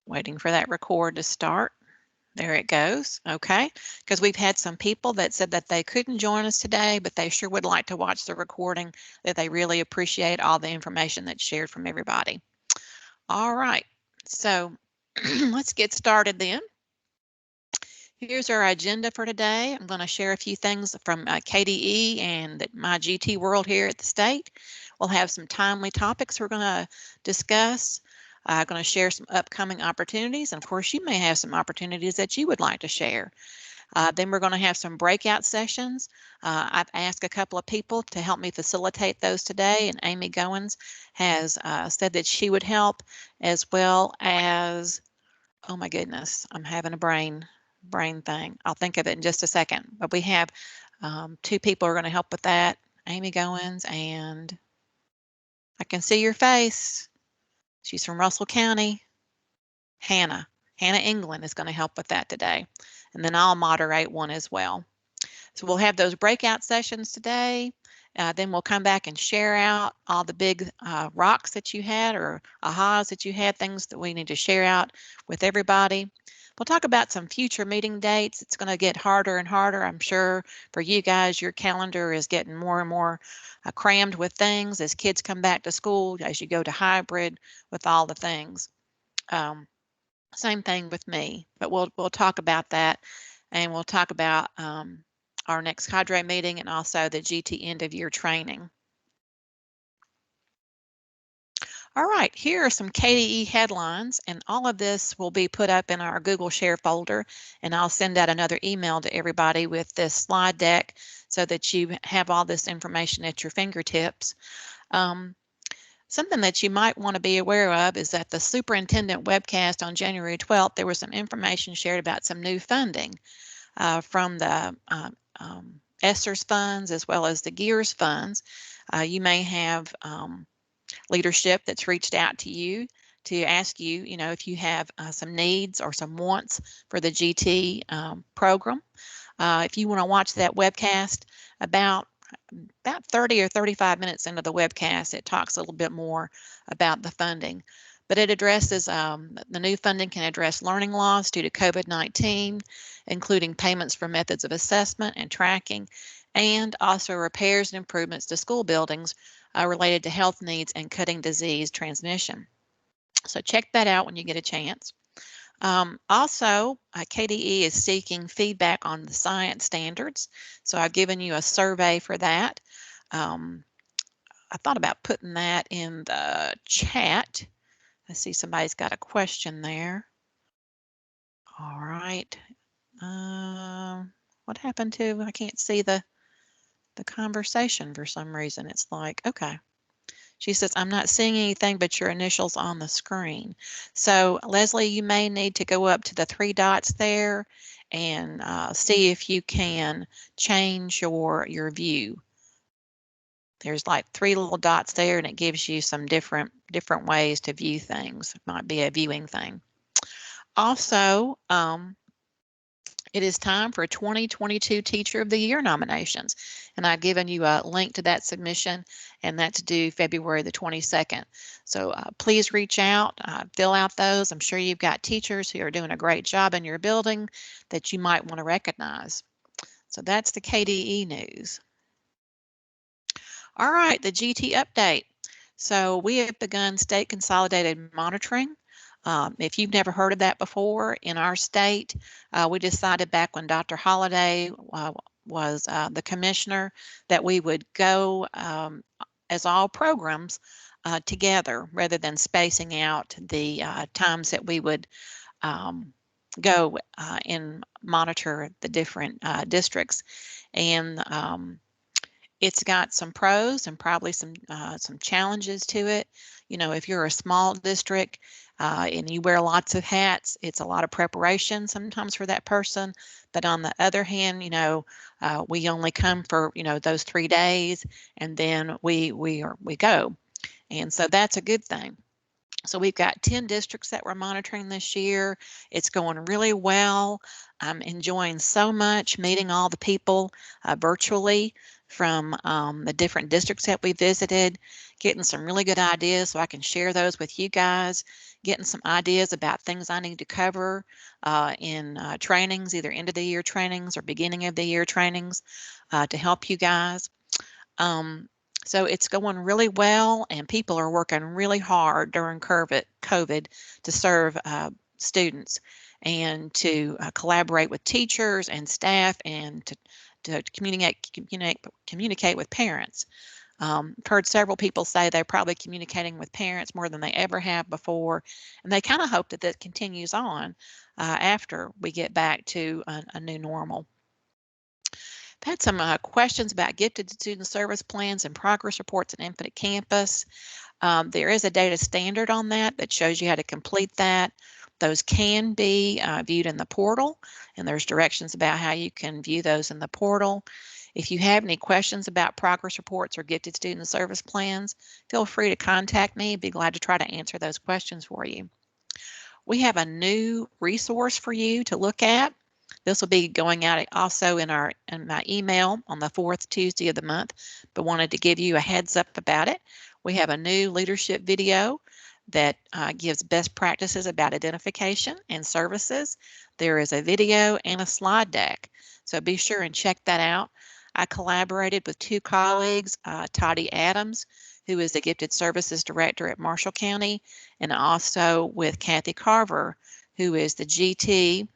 Waiting for that record to start. There it goes. Okay, because we've had some people that said that they couldn't join us today, but they sure would like to watch the recording, that they really appreciate all the information that's shared from everybody. All right, so let's get started then. Here's our agenda for today. I'm going to share a few things from KDE and my GT world here at the state. We'll have some timely topics we're going to discuss. I'm going to share some upcoming opportunities, and of course you may have some opportunities that you would like to share. Then we're going to have some breakout sessions. I've asked a couple of people to help me facilitate those today, and Amy Goins has said that she would help, as well as, oh my goodness, I'm having a brain thing. I'll think of it in just a second. But we have two people who are going to help with that. Amy Goins, and I can see your face. She's from Russell County. Hannah England is going to help with that today. And then I'll moderate one as well. So we'll have those breakout sessions today. Then we'll come back and share out all the big rocks that you had, or ahas that you had, things that we need to share out with everybody. We'll talk about some future meeting dates. It's going to get harder and harder, I'm sure, for you guys. Your calendar is getting more and more crammed with things as kids come back to school, as you go to hybrid with all the things. Same thing with me, but we'll talk about that, and we'll talk about our next Cadre meeting and also the GT end of year training. All right, here are some KDE headlines, and all of this will be put up in our Google Share folder, and I'll send out another email to everybody with this slide deck so that you have all this information at your fingertips. Something that you might want to be aware of is that the superintendent webcast on January 12th, there was some information shared about some new funding from the ESSERS funds as well as the GEARS funds. You may have leadership that's reached out to you to ask you, if you have some needs or some wants for the GT program. If you want to watch that webcast, about 30 or 35 minutes into the webcast, it talks a little bit more about the funding. But it addresses, the new funding can address learning loss due to COVID-19, including payments for methods of assessment and tracking, and also repairs and improvements to school buildings related to health needs and cutting disease transmission. So check that out when you get a chance. Also, KDE is seeking feedback on the science standards. So I've given you a survey for that. I thought about putting that in the chat. I see somebody's got a question there. All right. What happened to, I can't see the conversation for some reason. It's like, okay. She says, I'm not seeing anything but your initials on the screen. So Leslie, you may need to go up to the three dots there and see if you can change your view. There's like three little dots there, and it gives you some different ways to view things. It might be a viewing thing. Also, it is time for 2022 Teacher of the Year nominations, and I've given you a link to that submission, and that's due February the 22nd. So please reach out, fill out those. I'm sure you've got teachers who are doing a great job in your building that you might want to recognize. So that's the KDE news. All right, the GT update. So we have begun state consolidated monitoring. If you've never heard of that before, in our state, we decided back when Dr. Holliday was the commissioner that we would go as all programs together rather than spacing out the times that we would go and monitor the different districts. And it's got some pros and probably some challenges to it. If you're a small district and you wear lots of hats, it's a lot of preparation sometimes for that person. But on the other hand, we only come for those 3 days, and then we go, and so that's a good thing. So we've got 10 districts that we're monitoring this year. It's going really well. I'm enjoying so much meeting all the people virtually. from the different districts that we visited, getting some really good ideas so I can share those with you guys, getting some ideas about things I need to cover in trainings, either end of the year trainings or beginning of the year trainings to help you guys. So it's going really well, and people are working really hard during COVID to serve students and to collaborate with teachers and staff and to communicate with parents. I've heard several people say they're probably communicating with parents more than they ever have before, and they kind of hope that that continues on after we get back to a new normal. I've had some questions about gifted student service plans and progress reports at Infinite Campus. There is a data standard on that shows you how to complete that. Those can be viewed in the portal, and there's directions about how you can view those in the portal. If you have any questions about progress reports or gifted student service plans, feel free to contact me. I'd be glad to try to answer those questions for you. We have a new resource for you to look at. This will be going out also in my email on the 4th Tuesday of the month, but wanted to give you a heads up about it. We have a new leadership video that gives best practices about identification and services. There is a video and a slide deck, so be sure and check that out. I collaborated with 2 colleagues, Toddy Adams, who is the Gifted Services Director at Marshall County, and also with Kathy Carver, who is the GT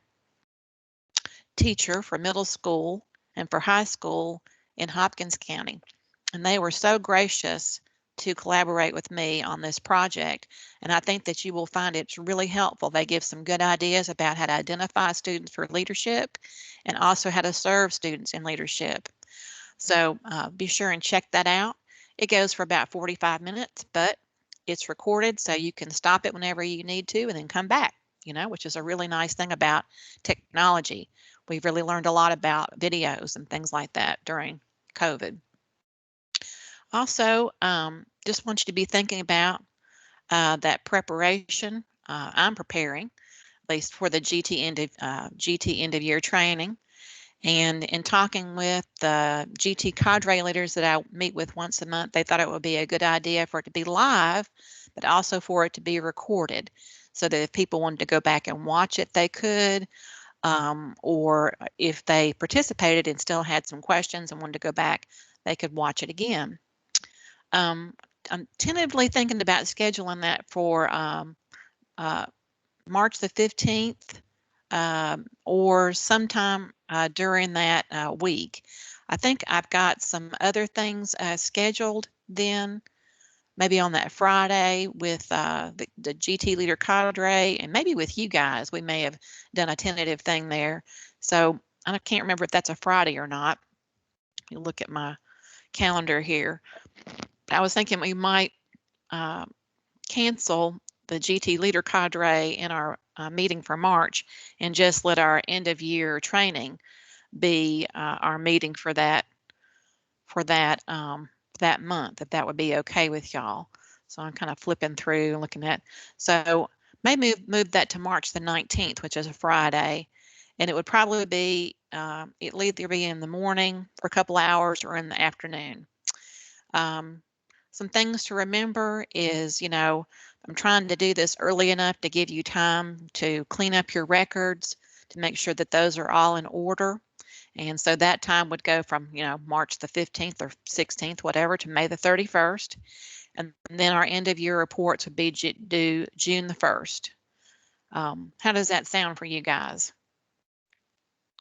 teacher for middle school and for high school in Hopkins County. And they were so gracious to collaborate with me on this project, and I think that you will find it's really helpful. They give some good ideas about how to identify students for leadership and also how to serve students in leadership. So be sure and check that out. It goes for about 45 minutes, but it's recorded so you can stop it whenever you need to and then come back, which is a really nice thing about technology. We've really learned a lot about videos and things like that during COVID. Also, just want you to be thinking about that preparation. I'm preparing, at least for the GT end of year training. And in talking with the GT Cadre leaders that I meet with once a month, they thought it would be a good idea for it to be live, but also for it to be recorded so that if people wanted to go back and watch it, they could, or if they participated and still had some questions and wanted to go back, they could watch it again. I'm tentatively thinking about scheduling that for March the 15th or sometime during that week. I think I've got some other things scheduled then, maybe on that Friday with the GT Leader Cadre, and maybe with you guys. We may have done a tentative thing there. So I can't remember if that's a Friday or not. You look at my calendar here. I was thinking we might cancel the GT Leader Cadre in our meeting for March and just let our end of year training be our meeting for that month, if that would be okay with y'all. So I'm kind of flipping through and looking at, so maybe move that to March the 19th, which is a Friday, and it would probably be it'll either be in the morning for a couple hours or in the afternoon. Some things to remember is, I'm trying to do this early enough to give you time to clean up your records, to make sure that those are all in order. And so that time would go from, March the 15th or 16th, whatever, to May the 31st. And then our end of year reports would be due June the 1st. How does that sound for you guys?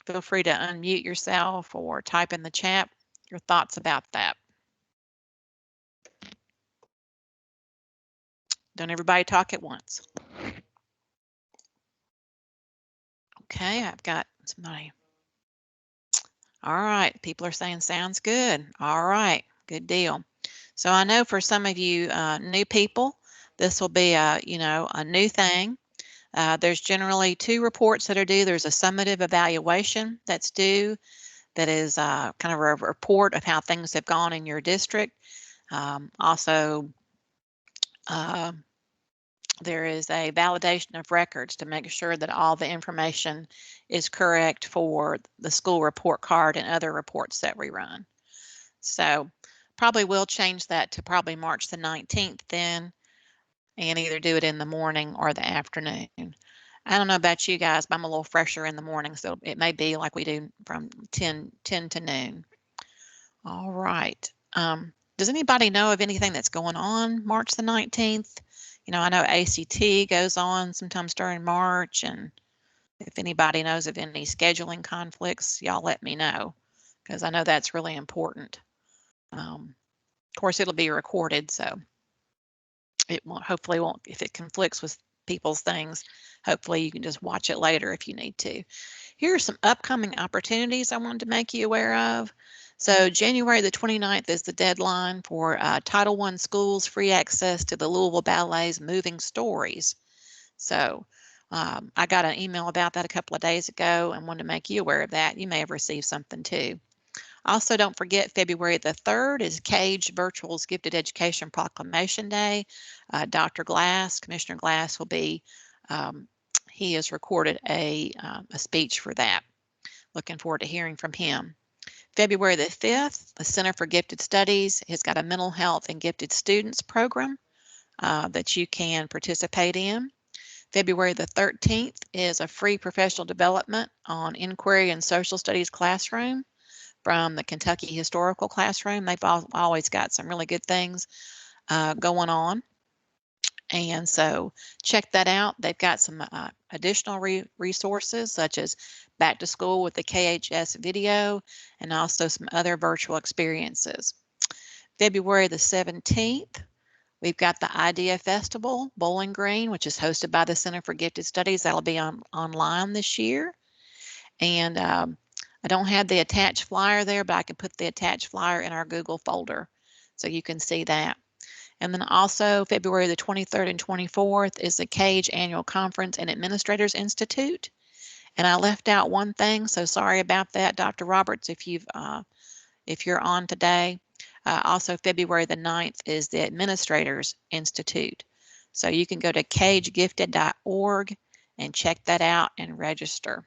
Feel free to unmute yourself or type in the chat your thoughts about that. Don't everybody talk at once. Okay, I've got somebody. All right, people are saying sounds good. All right, good deal. So I know for some of you new people, this will be a new thing. There's generally 2 reports that are due. There's a summative evaluation that's due, that is kind of a report of how things have gone in your district. Also, there is a validation of records to make sure that all the information is correct for the school report card and other reports that we run. So probably will change that to probably March the 19th then, and either do it in the morning or the afternoon. I don't know about you guys, but I'm a little fresher in the morning, so it may be like we do from 10 to noon. All right. Does anybody know of anything that's going on March the 19th? You know, I know ACT goes on sometimes during March, and if anybody knows of any scheduling conflicts, y'all let me know, because I know that's really important. Of course, it'll be recorded, so it won't, hopefully won't, if it conflicts with people's things, hopefully you can just watch it later if you need to. Here are some upcoming opportunities I wanted to make you aware of. So January the 29th is the deadline for Title I schools free access to the Louisville Ballet's Moving Stories. So I got an email about that a couple of days ago and wanted to make you aware of that. You may have received something too. Also, don't forget February the 3rd is CAGE Virtual's Gifted Education Proclamation Day. Dr. Glass, Commissioner Glass will be, he has recorded a speech for that. Looking forward to hearing from him. February the 5th, the Center for Gifted Studies has got a mental health and gifted students program that you can participate in. February the 13th is a free professional development on inquiry and social studies classroom from the Kentucky Historical Classroom. They've always got some really good things going on. And so check that out. They've got some additional resources such as Back to School with the KHS video and also some other virtual experiences. February the 17th, we've got the Idea Festival, Bowling Green, which is hosted by the Center for Gifted Studies. That'll be online this year. And I don't have the attached flyer there, but I can put the attached flyer in our Google folder so you can see that. And then also February the 23rd and 24th is the CAGE Annual Conference and Administrators Institute. And I left out one thing, so sorry about that, Dr. Roberts, if you're on today. Also February the 9th is the Administrators Institute. So you can go to cagegifted.org and check that out and register.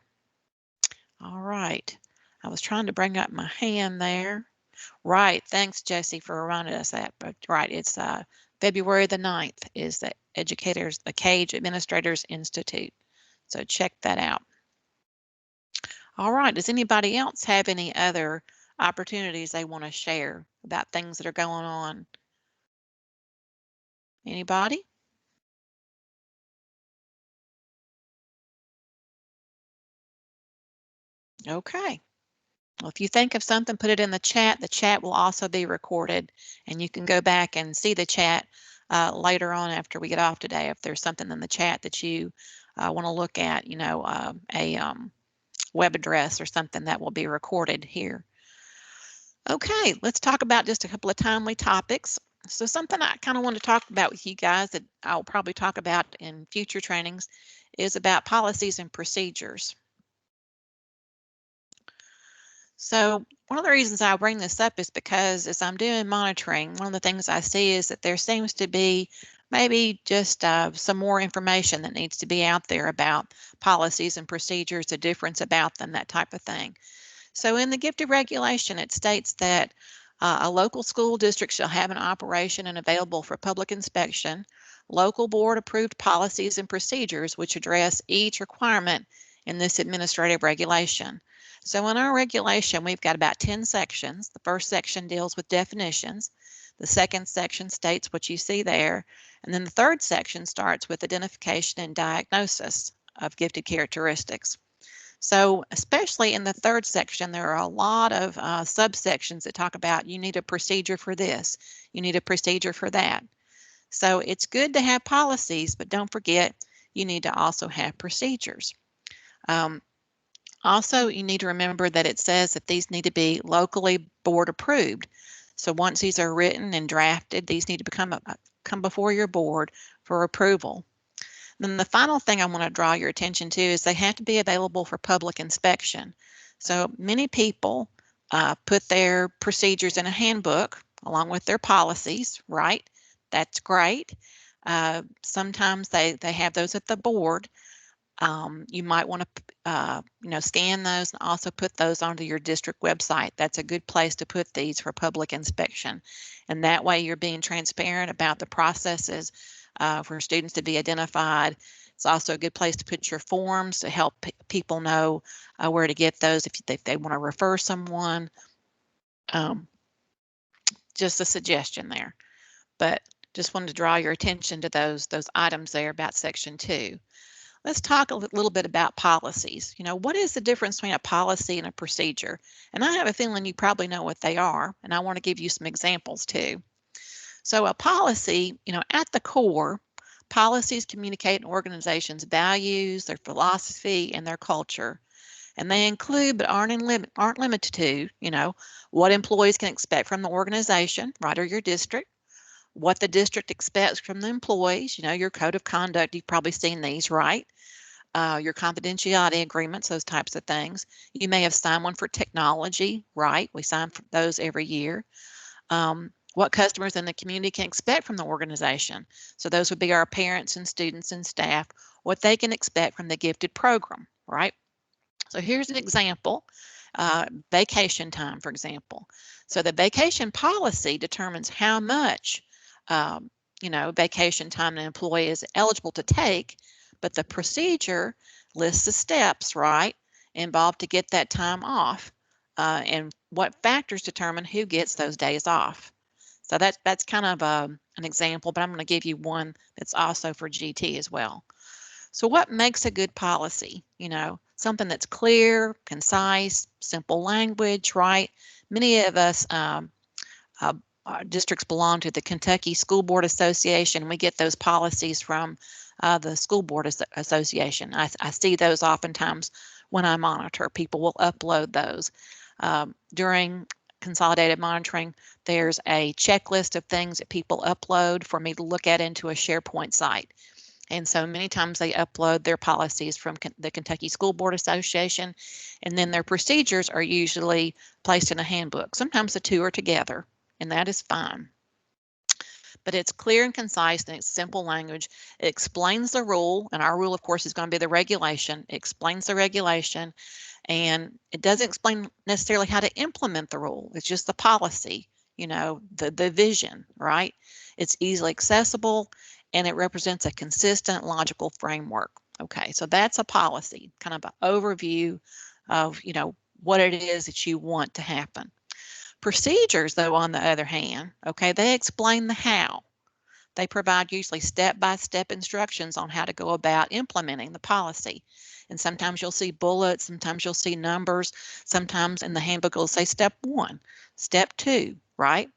All right. I was trying to bring up my hand there. Right. Thanks, Josie, for reminding us that. But right, it's February the 9th is the CAGE Administrators Institute. So check that out. All right. Does anybody else have any other opportunities they want to share about things that are going on? Anybody? Okay. Well, if you think of something, put it in the chat. The chat will also be recorded, and you can go back and see the chat later on after we get off today. If there's something in the chat that you want to look at, you know, a web address or something that will be recorded here. Okay, let's talk about just a couple of timely topics. So something I kind of want to talk about with you guys that I'll probably talk about in future trainings is about policies and procedures. So one of the reasons I bring this up is because as I'm doing monitoring, one of the things I see is that there seems to be maybe just some more information that needs to be out there about policies and procedures, the difference about them, that type of thing. So in the gifted regulation, it states that a local school district shall have an operation and available for public inspection, local board approved policies and procedures which address each requirement in this administrative regulation. So in our regulation, we've got about 10 sections. The first section deals with definitions. The second section states what you see there. And then the third section starts with identification and diagnosis of gifted characteristics. So especially in the third section, there are a lot of subsections that talk about you need a procedure for this, you need a procedure for that. So it's good to have policies, but don't forget you need to also have procedures. Also, you need to remember that it says that these need to be locally board approved. So once these are written and drafted, these need to come before your board for approval. Then the final thing I want to draw your attention to is they have to be available for public inspection. So many people put their procedures in a handbook along with their policies, right? That's great. Sometimes they have those at the board. You might want to, scan those and also put those onto your district website. That's a good place to put these for public inspection. And that way you're being transparent about the processes for students to be identified. It's also a good place to put your forms to help people know where to get those if they want to refer someone. Just a suggestion there. But just wanted to draw your attention to those items there about Section 2. Let's talk a little bit about policies. What is the difference between a policy and a procedure? And I have a feeling you probably know what they are, and I want to give you some examples too. So a policy, at the core, policies communicate an organization's values, their philosophy, and their culture. And they include, but aren't limited to, what employees can expect from the organization, right, or your district, what the district expects from the employees, your code of conduct, you've probably seen these, right? Your confidentiality agreements, those types of things. You may have signed one for technology, right? We sign for those every year. What customers in the community can expect from the organization. So those would be our parents and students and staff, what they can expect from the gifted program, right? So here's an example, vacation time, for example. So the vacation policy determines how much, vacation time an employee is eligible to take, but the procedure lists the steps, right, involved to get that time off, and what factors determine who gets those days off. So that's kind of an example, but I'm going to give you one that's also for GT as well. So what makes a good policy? Something that's clear, concise, simple language, right? Many of us districts belong to the Kentucky School Board Association. We get those policies from the School Board Association. I see those oftentimes when I monitor. People will upload those. During consolidated monitoring, there's a checklist of things that people upload for me to look at into a SharePoint site. And so many times they upload their policies from the Kentucky School Board Association, and then their procedures are usually placed in a handbook. Sometimes the two are together, and that is fine. But it's clear and concise, and it's simple language. It explains the rule, and our rule, of course, is going to be the regulation. It explains the regulation, and it doesn't explain necessarily how to implement the rule. It's just the policy, the vision, right? It's easily accessible, and it represents a consistent, logical framework. Okay, so that's a policy, kind of an overview of, what it is that you want to happen. Procedures, though, on the other hand, okay, they explain the how. They provide usually step-by-step instructions on how to go about implementing the policy. And sometimes you'll see bullets, sometimes you'll see numbers, sometimes in the handbook it'll say step 1, step 2, right?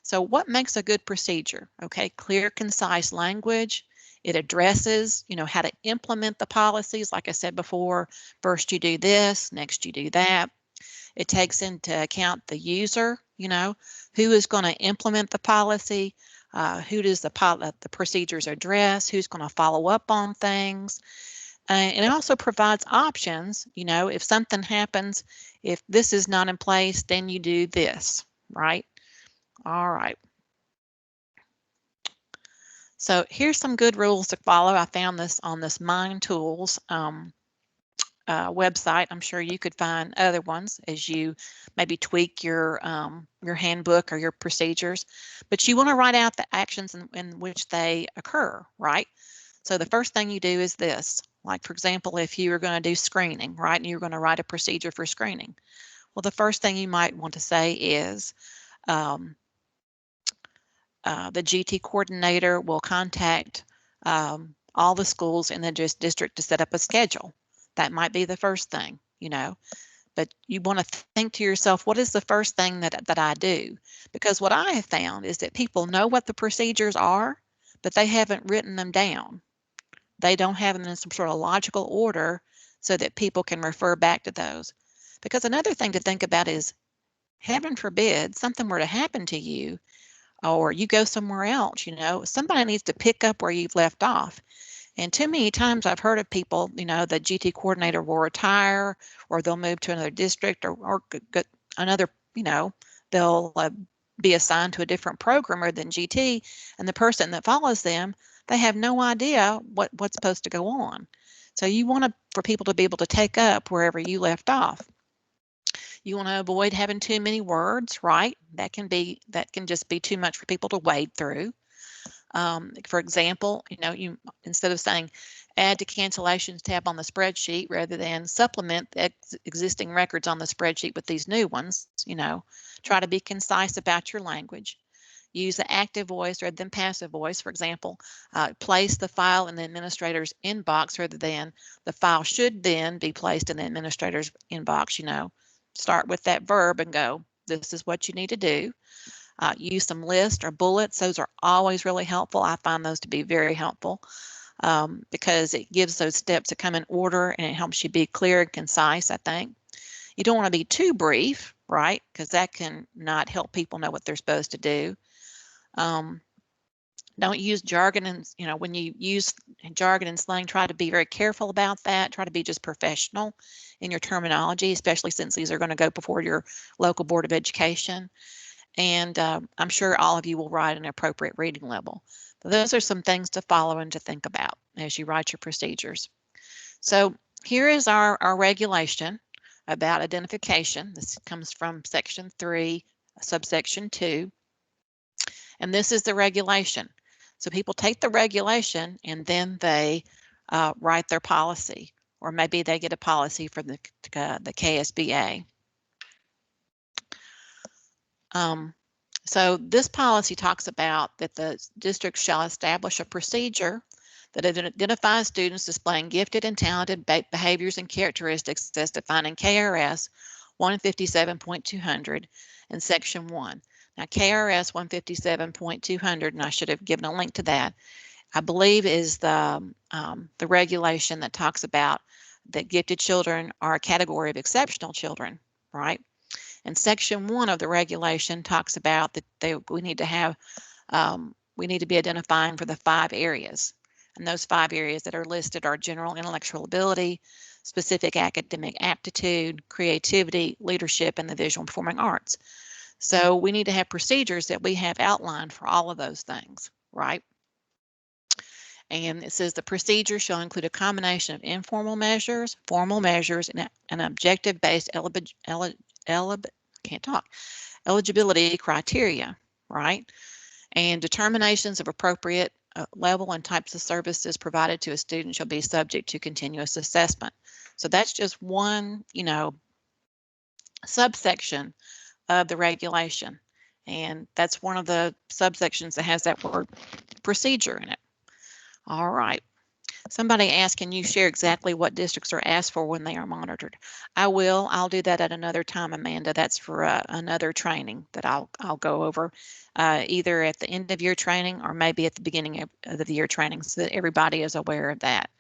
So what makes a good procedure? Okay, clear, concise language. It addresses, how to implement the policies. Like I said before, first you do this, next you do that. It takes into account the user, who is going to implement the policy, who does the procedures address, who's going to follow up on things. And it also provides options, if something happens, if this is not in place, then you do this, right? All right. So here's some good rules to follow. I found this on this Mind Tools website. I'm sure you could find other ones as you maybe tweak your handbook or your procedures. But you want to write out the actions in which they occur, right? So the first thing you do is this. Like, for example, if you were going to do screening, right, and you're going to write a procedure for screening. Well, the first thing you might want to say is, the GT coordinator will contact all the schools in the district to set up a schedule. That might be the first thing, but you want to think to yourself, what is the first thing that I do? Because what I have found is that people know what the procedures are, but they haven't written them down. They don't have them in some sort of logical order so that people can refer back to those. Because another thing to think about is, heaven forbid, something were to happen to you, or you go somewhere else, somebody needs to pick up where you've left off. And too many times I've heard of people, the GT coordinator will retire, or they'll move to another district, or another, they'll be assigned to a different programmer than GT, and the person that follows them, they have no idea what's supposed to go on. So you want for people to be able to take up wherever you left off. You want to avoid having too many words, right? That can just be too much for people to wade through. For example, you instead of saying add to cancellations tab on the spreadsheet rather than supplement the existing records on the spreadsheet with these new ones, try to be concise about your language. Use the active voice rather than passive voice. For example, place the file in the administrator's inbox rather than the file should then be placed in the administrator's inbox. Start with that verb and go, this is what you need to do. Use some lists or bullets. Those are always really helpful. I find those to be very helpful because it gives those steps to come in order and it helps you be clear and concise, I think. You don't want to be too brief, right? Because that can not help people know what they're supposed to do. Don't use jargon and, when you use jargon and slang, try to be very careful about that. Try to be just professional in your terminology, especially since these are going to go before your local Board of Education. And I'm sure all of you will write an appropriate reading level. But those are some things to follow and to think about as you write your procedures. So here is our regulation about identification. This comes from Section 3, subsection 2. And this is the regulation. So people take the regulation and then they write their policy, or maybe they get a policy from the KSBA. So this policy talks about that the district shall establish a procedure that identifies students displaying gifted and talented behaviors and characteristics as defined in KRS 157.200 and Section 1. Now, KRS 157.200, and I should have given a link to that, I believe is the regulation that talks about that gifted children are a category of exceptional children, right? And Section 1 of the regulation talks about that we need to be identifying for the 5 areas. And those 5 areas that are listed are general intellectual ability, specific academic aptitude, creativity, leadership, and the visual and performing arts. So we need to have procedures that we have outlined for all of those things, right? And it says the procedure shall include a combination of informal measures, formal measures, and an objective-based eligibility criteria, right? And determinations of appropriate level and types of services provided to a student shall be subject to continuous assessment. So that's just one, subsection of the regulation. And that's one of the subsections that has that word procedure in it. All right. Somebody asked, can you share exactly what districts are asked for when they are monitored? I'll do that at another time, Amanda. That's for another training that I'll go over either at the end of year training or maybe at the beginning of the year training so that everybody is aware of that.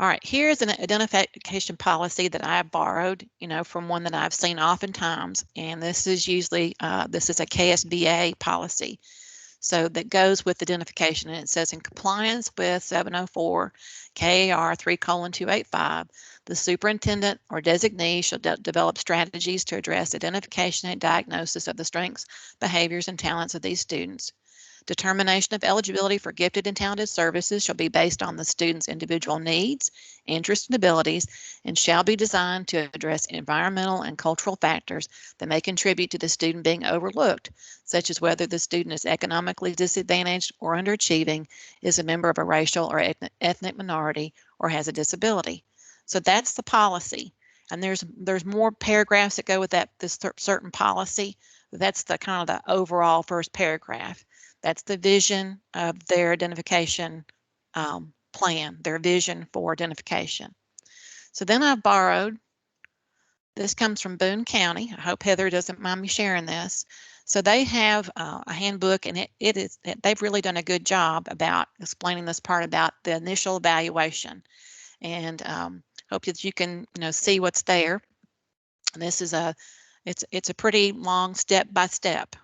All right, here's an identification policy that I borrowed, from one that I've seen oftentimes, and this is usually, this is a KSBA policy. So that goes with identification, and it says in compliance with 704 KAR 3:285, the superintendent or designee shall develop strategies to address identification and diagnosis of the strengths, behaviors, and talents of these students. Determination of eligibility for gifted and talented services shall be based on the student's individual needs, interests, and abilities, and shall be designed to address environmental and cultural factors that may contribute to the student being overlooked, such as whether the student is economically disadvantaged or underachieving, is a member of a racial or ethnic minority, or has a disability. So that's the policy. And there's more paragraphs that go with this certain policy. That's the kind of the overall first paragraph. That's the vision of their identification plan, their vision for identification. So then I've borrowed, this comes from Boone County. I hope Heather doesn't mind me sharing this. So they have a handbook, and they've really done a good job about explaining this part about the initial evaluation. And hope that you can see what's there. And this is it's a pretty long step by step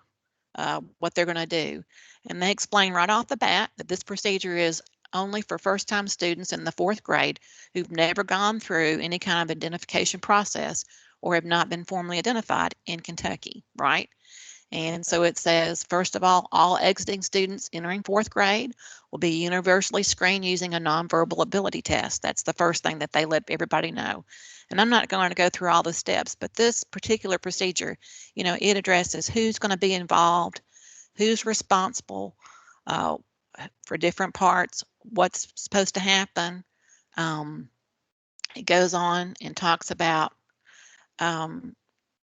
what they're going to do. And they explain right off the bat that this procedure is only for first-time students in the 4th grade who've never gone through any kind of identification process or have not been formally identified in Kentucky, right? And so it says, first of all exiting students entering 4th grade will be universally screened using a nonverbal ability test. That's the first thing that they let everybody know. And I'm not going to go through all the steps, but this particular procedure, it addresses who's going to be involved, who's responsible for different parts, what's supposed to happen. It goes on and talks about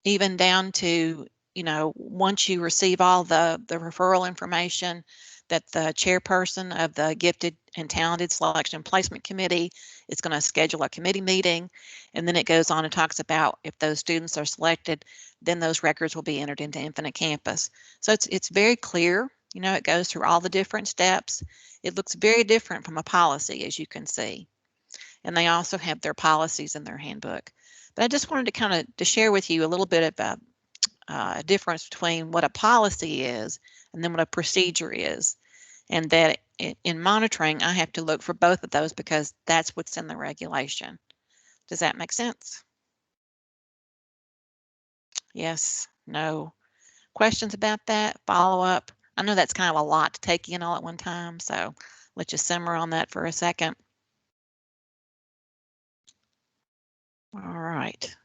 even down to, once you receive all the referral information, that the chairperson of the Gifted and Talented Selection and Placement Committee is going to schedule a committee meeting. And then it goes on and talks about if those students are selected, then those records will be entered into Infinite Campus. So it's very clear. It goes through all the different steps. It looks very different from a policy, as you can see. And they also have their policies in their handbook. But I just wanted to kind of share with you a little bit about a difference between what a policy is and then what a procedure is. And that in monitoring, I have to look for both of those because that's what's in the regulation. Does that make sense? Yes, no. Questions about that? Follow up? I know that's kind of a lot to take in all at one time, so let's just simmer on that for a second. All right.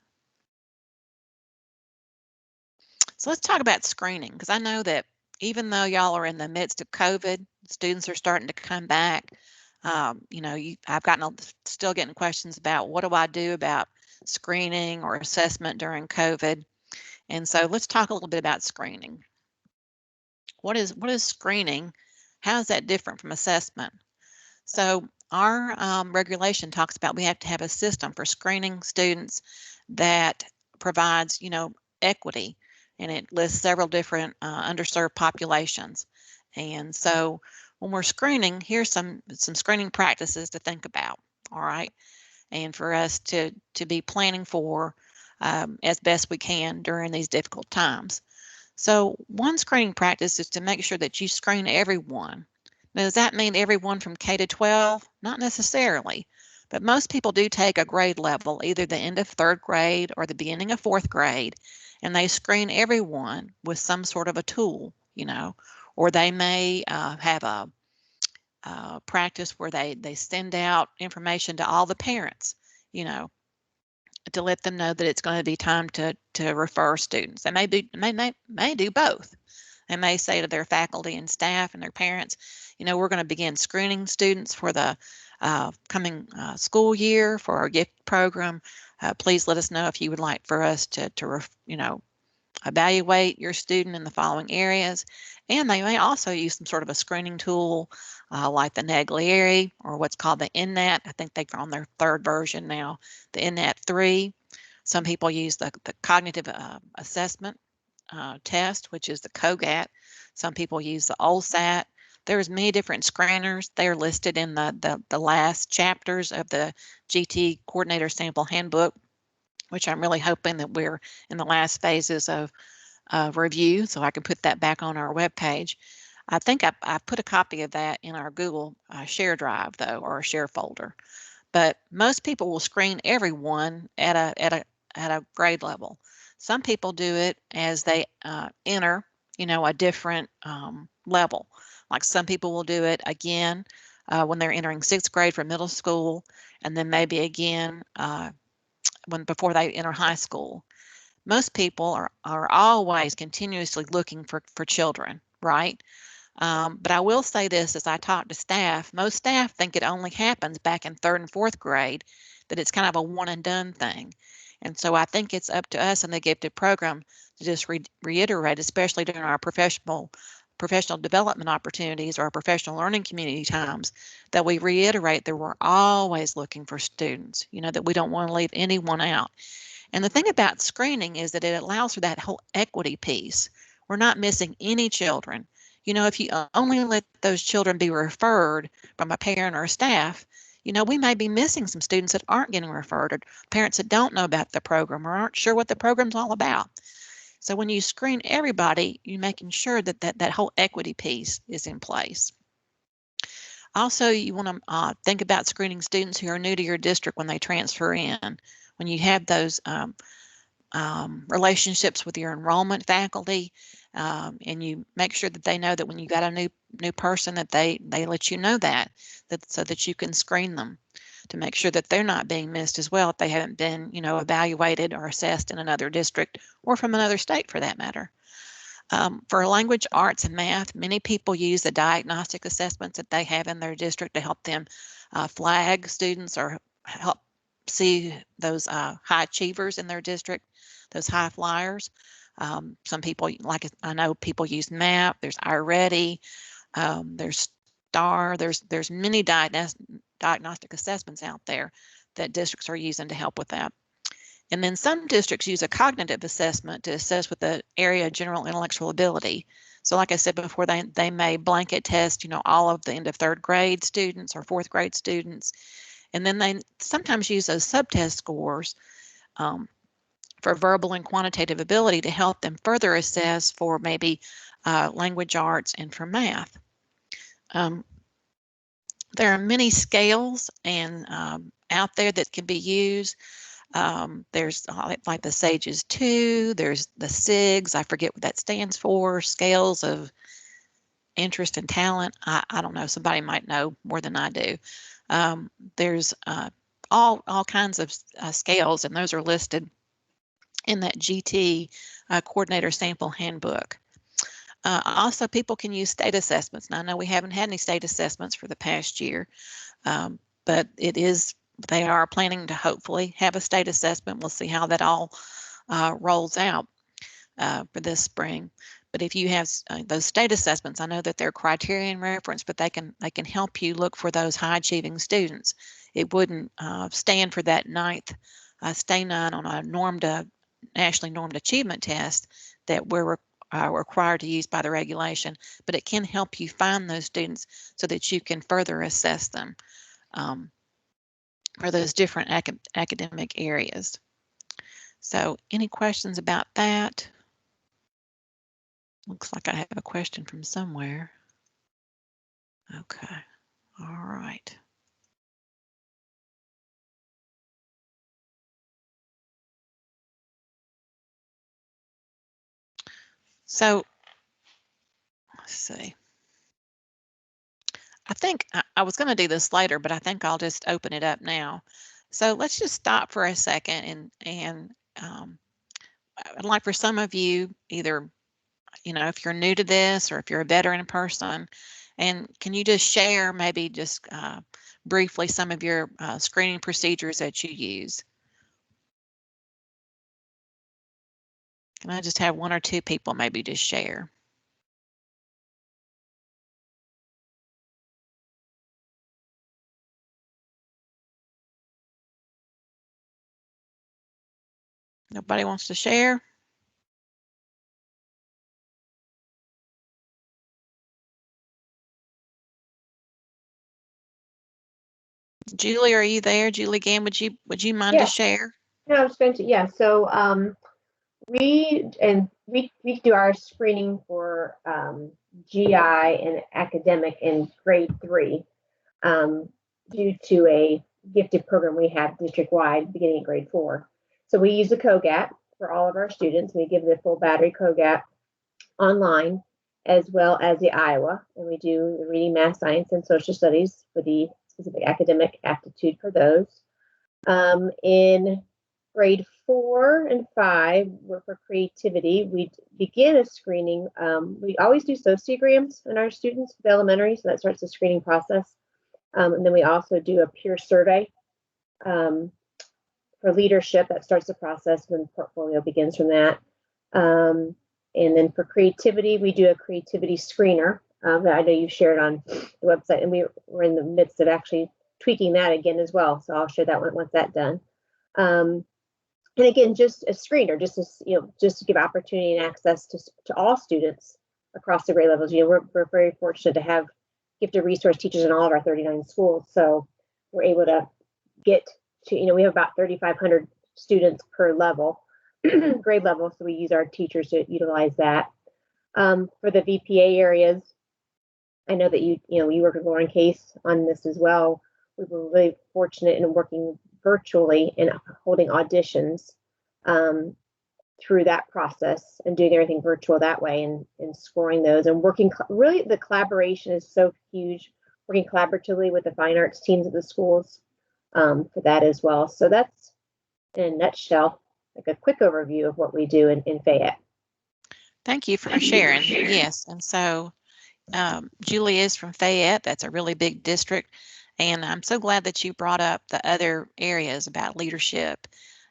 So let's talk about screening, because I know that even though y'all are in the midst of COVID, students are starting to come back. I've still getting questions about what do I do about screening or assessment during COVID. And so let's talk a little bit about screening. What is screening? How is that different from assessment? So our regulation talks about we have to have a system for screening students that provides, equity, and it lists several different underserved populations. And so when we're screening, here's some screening practices to think about, all right, and for us to be planning for as best we can during these difficult times. So one screening practice is to make sure that you screen everyone. Now, does that mean everyone from K to 12? Not necessarily, but most people do take a grade level, either the end of 3rd grade or the beginning of 4th grade, and they screen everyone with some sort of a tool, or they may have a practice where they send out information to all the parents, to let them know that it's going to be time to refer students. They may do both. They may say to their faculty and staff and their parents, we're going to begin screening students for the coming school year for our gift program. Please let us know if you would like for us to evaluate your student in the following areas. And they may also use some sort of a screening tool like the Naglieri or what's called the NNAT. I think they're on their 3rd version now, the NNAT 3. Some people use the cognitive assessment test, which is the COGAT. Some people use the OLSAT. There's many different screeners. They're listed in the last chapters of the GT Coordinator Sample Handbook, which I'm really hoping that we're in the last phases of review, so I can put that back on our webpage. I think I put a copy of that in our Google share drive, though, or a share folder. But most people will screen everyone at a grade level. Some people do it as they enter, a different level. Like some people will do it again when they're entering 6th grade for middle school, and then maybe again before they enter high school. Most people are always continuously looking for children, right? But I will say this, as I talk to staff, most staff think it only happens back in 3rd and 4th grade, that it's kind of a one and done thing. And so I think it's up to us in the gifted program to just reiterate, especially during our professional development opportunities or our professional learning community times, that we reiterate that we're always looking for students, that we don't want to leave anyone out. And the thing about screening is that it allows for that whole equity piece. We're not missing any children. If you only let those children be referred from a parent or a staff, we may be missing some students that aren't getting referred, or parents that don't know about the program or aren't sure what the program's all about. So when you screen everybody, you're making sure that that whole equity piece is in place. Also, you want to think about screening students who are new to your district when they transfer in. When you have those relationships with your enrollment faculty, and you make sure that they know that when you got a new person that they let you know that so that you can screen them to make sure that they're not being missed as well if they haven't been, evaluated or assessed in another district or from another state for that matter. For language, arts, and math, many people use the diagnostic assessments that they have in their district to help them flag students or help see those high achievers in their district, those high flyers. Some people, like I know people use MAP, there's iReady, there's STAR, there's many diagnostic assessments out there that districts are using to help with that. And then some districts use a cognitive assessment to assess with the area of general intellectual ability. So like I said before, they may blanket test, all of the end of third grade students or fourth grade students. And then they sometimes use those subtest scores for verbal and quantitative ability to help them further assess for maybe language arts and for math. There are many scales and out there that can be used. There's like the SAGES 2, there's the SIGs, I forget what that stands for, scales of interest and talent. I don't know, somebody might know more than I do. There's all kinds of scales, and those are listed in that GT coordinator sample handbook. Also, people can use state assessments. Now, I know we haven't had any state assessments for the past year, but they are planning to hopefully have a state assessment. We'll see how that all rolls out for this spring. But if you have those state assessments, I know that they're criterion reference, but they can help you look for those high achieving students. It wouldn't stand for that ninth stay 9 on a nationally normed achievement test that we're required to use by the regulation, but it can help you find those students so that you can further assess them for those different academic areas. So any questions about that? Looks like I have a question from somewhere. Okay, all right. So let's see. I think I was going to do this later, but I think I'll just open it up now. So let's just stop for a second and I'd like for some of you, either, if you're new to this or if you're a veteran person, and can you just share maybe just briefly some of your screening procedures that you use? Can I just have one or two people maybe just share? Nobody wants to share? Julie, are you there? Julie Gann, would you mind to share? No, I was going to, yeah. So we do our screening for GI and academic in grade 3 due to a gifted program we have district-wide beginning in grade 4. So we use the COGAT for all of our students. We give the full battery COGAT online as well as the Iowa, and we do the reading, math, science, and social studies for the specific academic aptitude for those. In grade 4 and 5, for creativity, we begin a screening. We always do sociograms in our students with elementary, so that starts the screening process. And then we also do a peer survey for leadership. That starts the process when the portfolio begins from that. And then for creativity, we do a creativity screener that I know you shared on the website, and we're in the midst of actually tweaking that again as well. So I'll share that one once that's done. And again, just a screener, just to give opportunity and access to all students across the grade levels. We're very fortunate to have gifted resource teachers in all of our 39 schools, so we're able to get to, we have about 3,500 students per level, grade level, so we use our teachers to utilize that. For the VPA areas, I know that you work with Lauren Case on this as well. We were really fortunate in working virtually and holding auditions through that process and doing everything virtual that way, and scoring those and working. Really, the collaboration is so huge, working collaboratively with the fine arts teams at the schools for that as well. So that's, in a nutshell, like a quick overview of what we do in Fayette. Thank you for sharing. Yes, and so Julie is from Fayette. That's a really big district, and I'm so glad that you brought up the other areas about leadership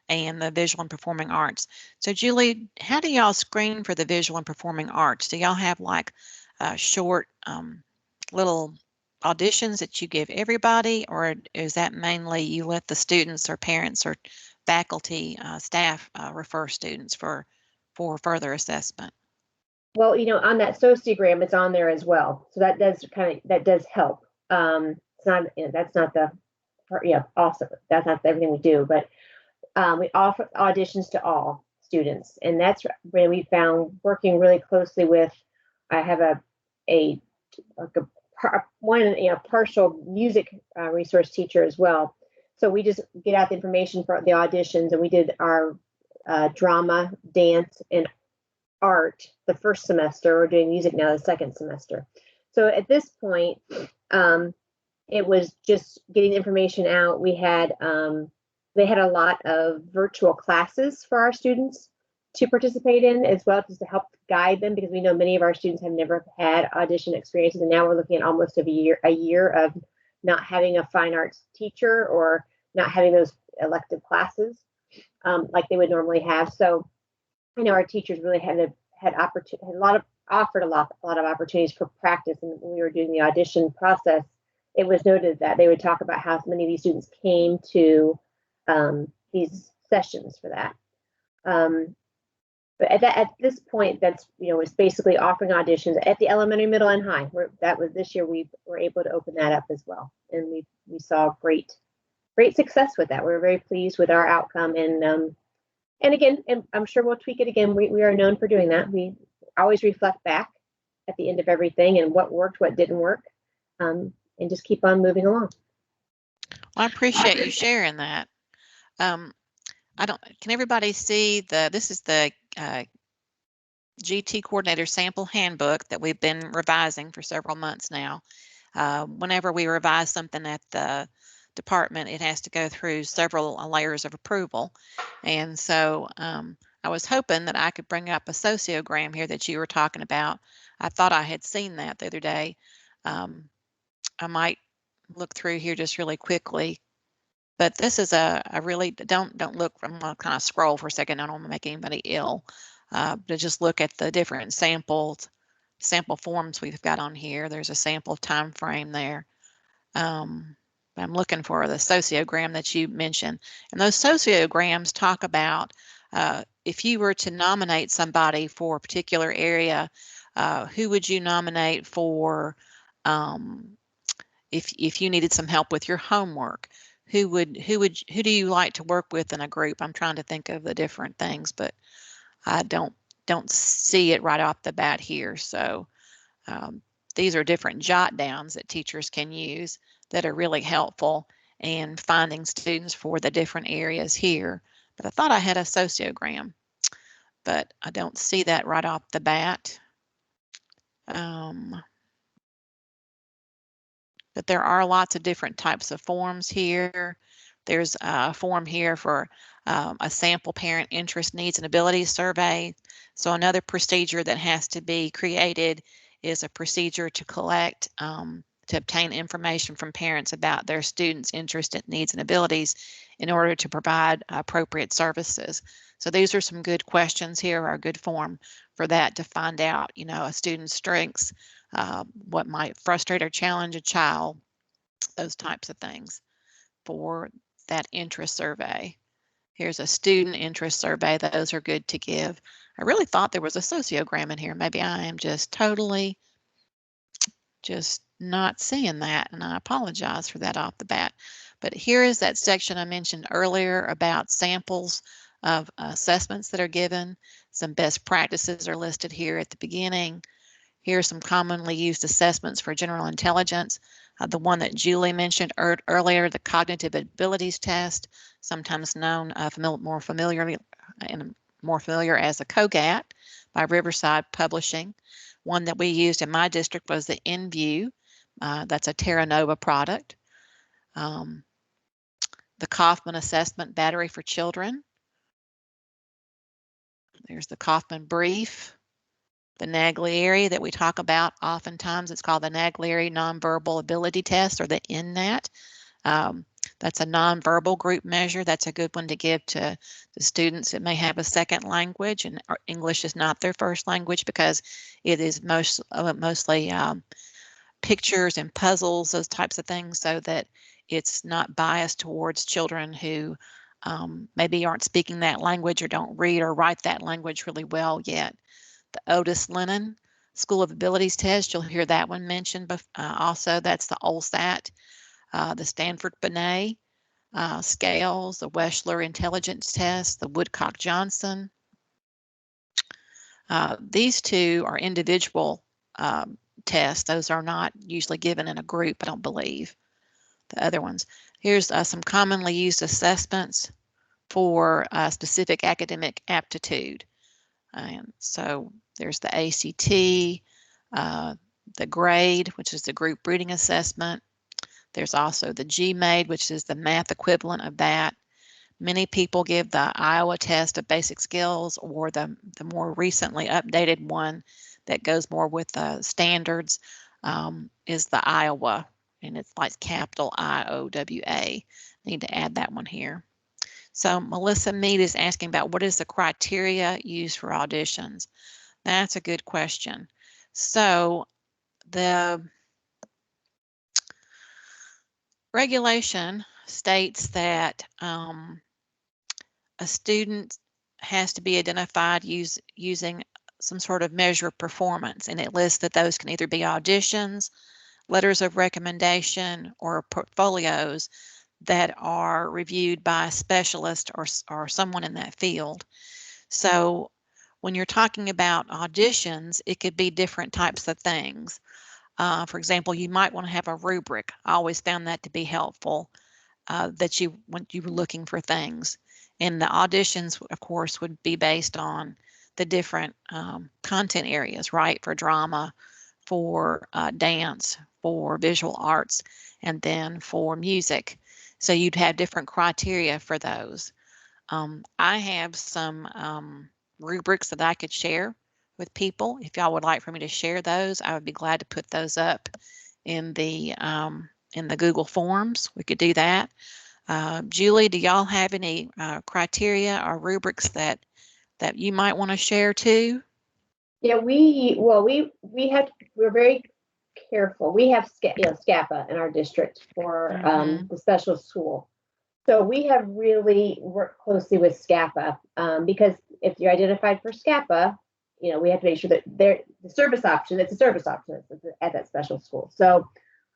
and the visual and performing arts. So Julie, how do y'all screen for the visual and performing arts? Do y'all have like short little auditions that you give everybody, or is that mainly you let the students or parents or faculty, staff refer students for further assessment? Well, on that sociogram, it's on there as well. So that does help. It's not, that's not the part, also, that's not everything we do, but we offer auditions to all students, and that's where we found working really closely with. I have a partial music resource teacher as well. So we just get out the information for the auditions, and we did our drama, dance, and art the first semester. We're doing music now the second semester. So at this point, it was just getting information out. We had they had a lot of virtual classes for our students to participate in as well, just to help guide them, because we know many of our students have never had audition experiences, and now we're looking at almost a year of not having a fine arts teacher or not having those elective classes like they would normally have. So I know our teachers really offered a lot of opportunities for practice. And when we were doing the audition process, it was noted that they would talk about how many of these students came to these sessions for that. But at this point, that's, it's basically offering auditions at the elementary, middle, and high. This year we were able to open that up as well, and we saw great success with that. We were very pleased with our outcome, and again, and I'm sure we'll tweak it again. We are known for doing that. We always reflect back at the end of everything and what worked, what didn't work, and just keep on moving along. Well, I appreciate you sharing that. Can everybody see this is the GT Coordinator Sample Handbook that we've been revising for several months now. Whenever we revise something at the department, it has to go through several layers of approval. And so I was hoping that I could bring up a sociogram here that you were talking about. I thought I had seen that the other day. I might look through here just really quickly. But this is a really, don't look, I'm going to kind of scroll for a second. I don't want to make anybody ill. But just look at the different sample forms we've got on here. There's a sample time frame there. I'm looking for the sociogram that you mentioned. And those sociograms talk about if you were to nominate somebody for a particular area, who would you nominate for if you needed some help with your homework? Who do you like to work with in a group? I'm trying to think of the different things, but I don't see it right off the bat here. So these are different jot downs that teachers can use that are really helpful in finding students for the different areas here. But I thought I had a sociogram, but I don't see that right off the bat. But there are lots of different types of forms here. There's a form here for a sample parent interest, needs, and abilities survey. So another procedure that has to be created is a procedure to collect, to obtain information from parents about their students' interest, needs, and abilities in order to provide appropriate services. So these are some good questions here, or a good form for that, to find out, a student's strengths, what might frustrate or challenge a child, those types of things for that interest survey. Here's a student interest survey. Those are good to give. I really thought there was a sociogram in here. Maybe I am just totally not seeing that, and I apologize for that off the bat. But here is that section I mentioned earlier about samples of assessments that are given. Some best practices are listed here at the beginning. Here are some commonly used assessments for general intelligence. The one that Julie mentioned earlier, the cognitive abilities test, sometimes known more familiarly in more familiar as the COGAT by Riverside Publishing. One that we used in my district was the InView. That's a Terra Nova product. The Kaufman Assessment Battery for Children. There's the Kaufman Brief. The Naglieri that we talk about oftentimes, it's called the Naglieri Nonverbal Ability Test, or the NNAT. That's a nonverbal group measure. That's a good one to give to the students that may have a second language and English is not their first language, because it is mostly pictures and puzzles, those types of things, so that it's not biased towards children who maybe aren't speaking that language or don't read or write that language really well yet. The Otis Lennon School of Abilities Test, you'll hear that one mentioned also. That's the OLSAT. The Stanford Binet scales, the Weschler Intelligence Test, the Woodcock-Johnson. These two are individual tests. Those are not usually given in a group, I don't believe. The other ones. Here's some commonly used assessments for specific academic aptitude. And so there's the ACT, the GRADE, which is the group reading assessment. There's also the GMADE, which is the math equivalent of that. Many people give the Iowa test of basic skills, or the more recently updated one that goes more with the standards is the Iowa, and it's like capital IOWA. Need to add that one here. So Melissa Mead is asking about what is the criteria used for auditions. That's a good question. So the regulation states that a student has to be identified using some sort of measure of performance, and it lists that those can either be auditions, letters of recommendation, or portfolios that are reviewed by a specialist or someone in that field. So when you're talking about auditions, it could be different types of things. For example, you might want to have a rubric. I always found that to be helpful, that when you were looking for things. And the auditions, of course, would be based on the different content areas, right? For drama, for dance, for visual arts, and then for music. So you'd have different criteria for those. I have some rubrics that I could share with people. If y'all would like for me to share those, I would be glad to put those up in the Google Forms. We could do that. Julie, do y'all have any criteria or rubrics that you might want to share too? Yeah, we're very careful. We have SCAPA in our district for the special school. So we have really worked closely with SCAPA because if you're identified for SCAPA, we have to make sure that the service option, it's a service option at that special school. So,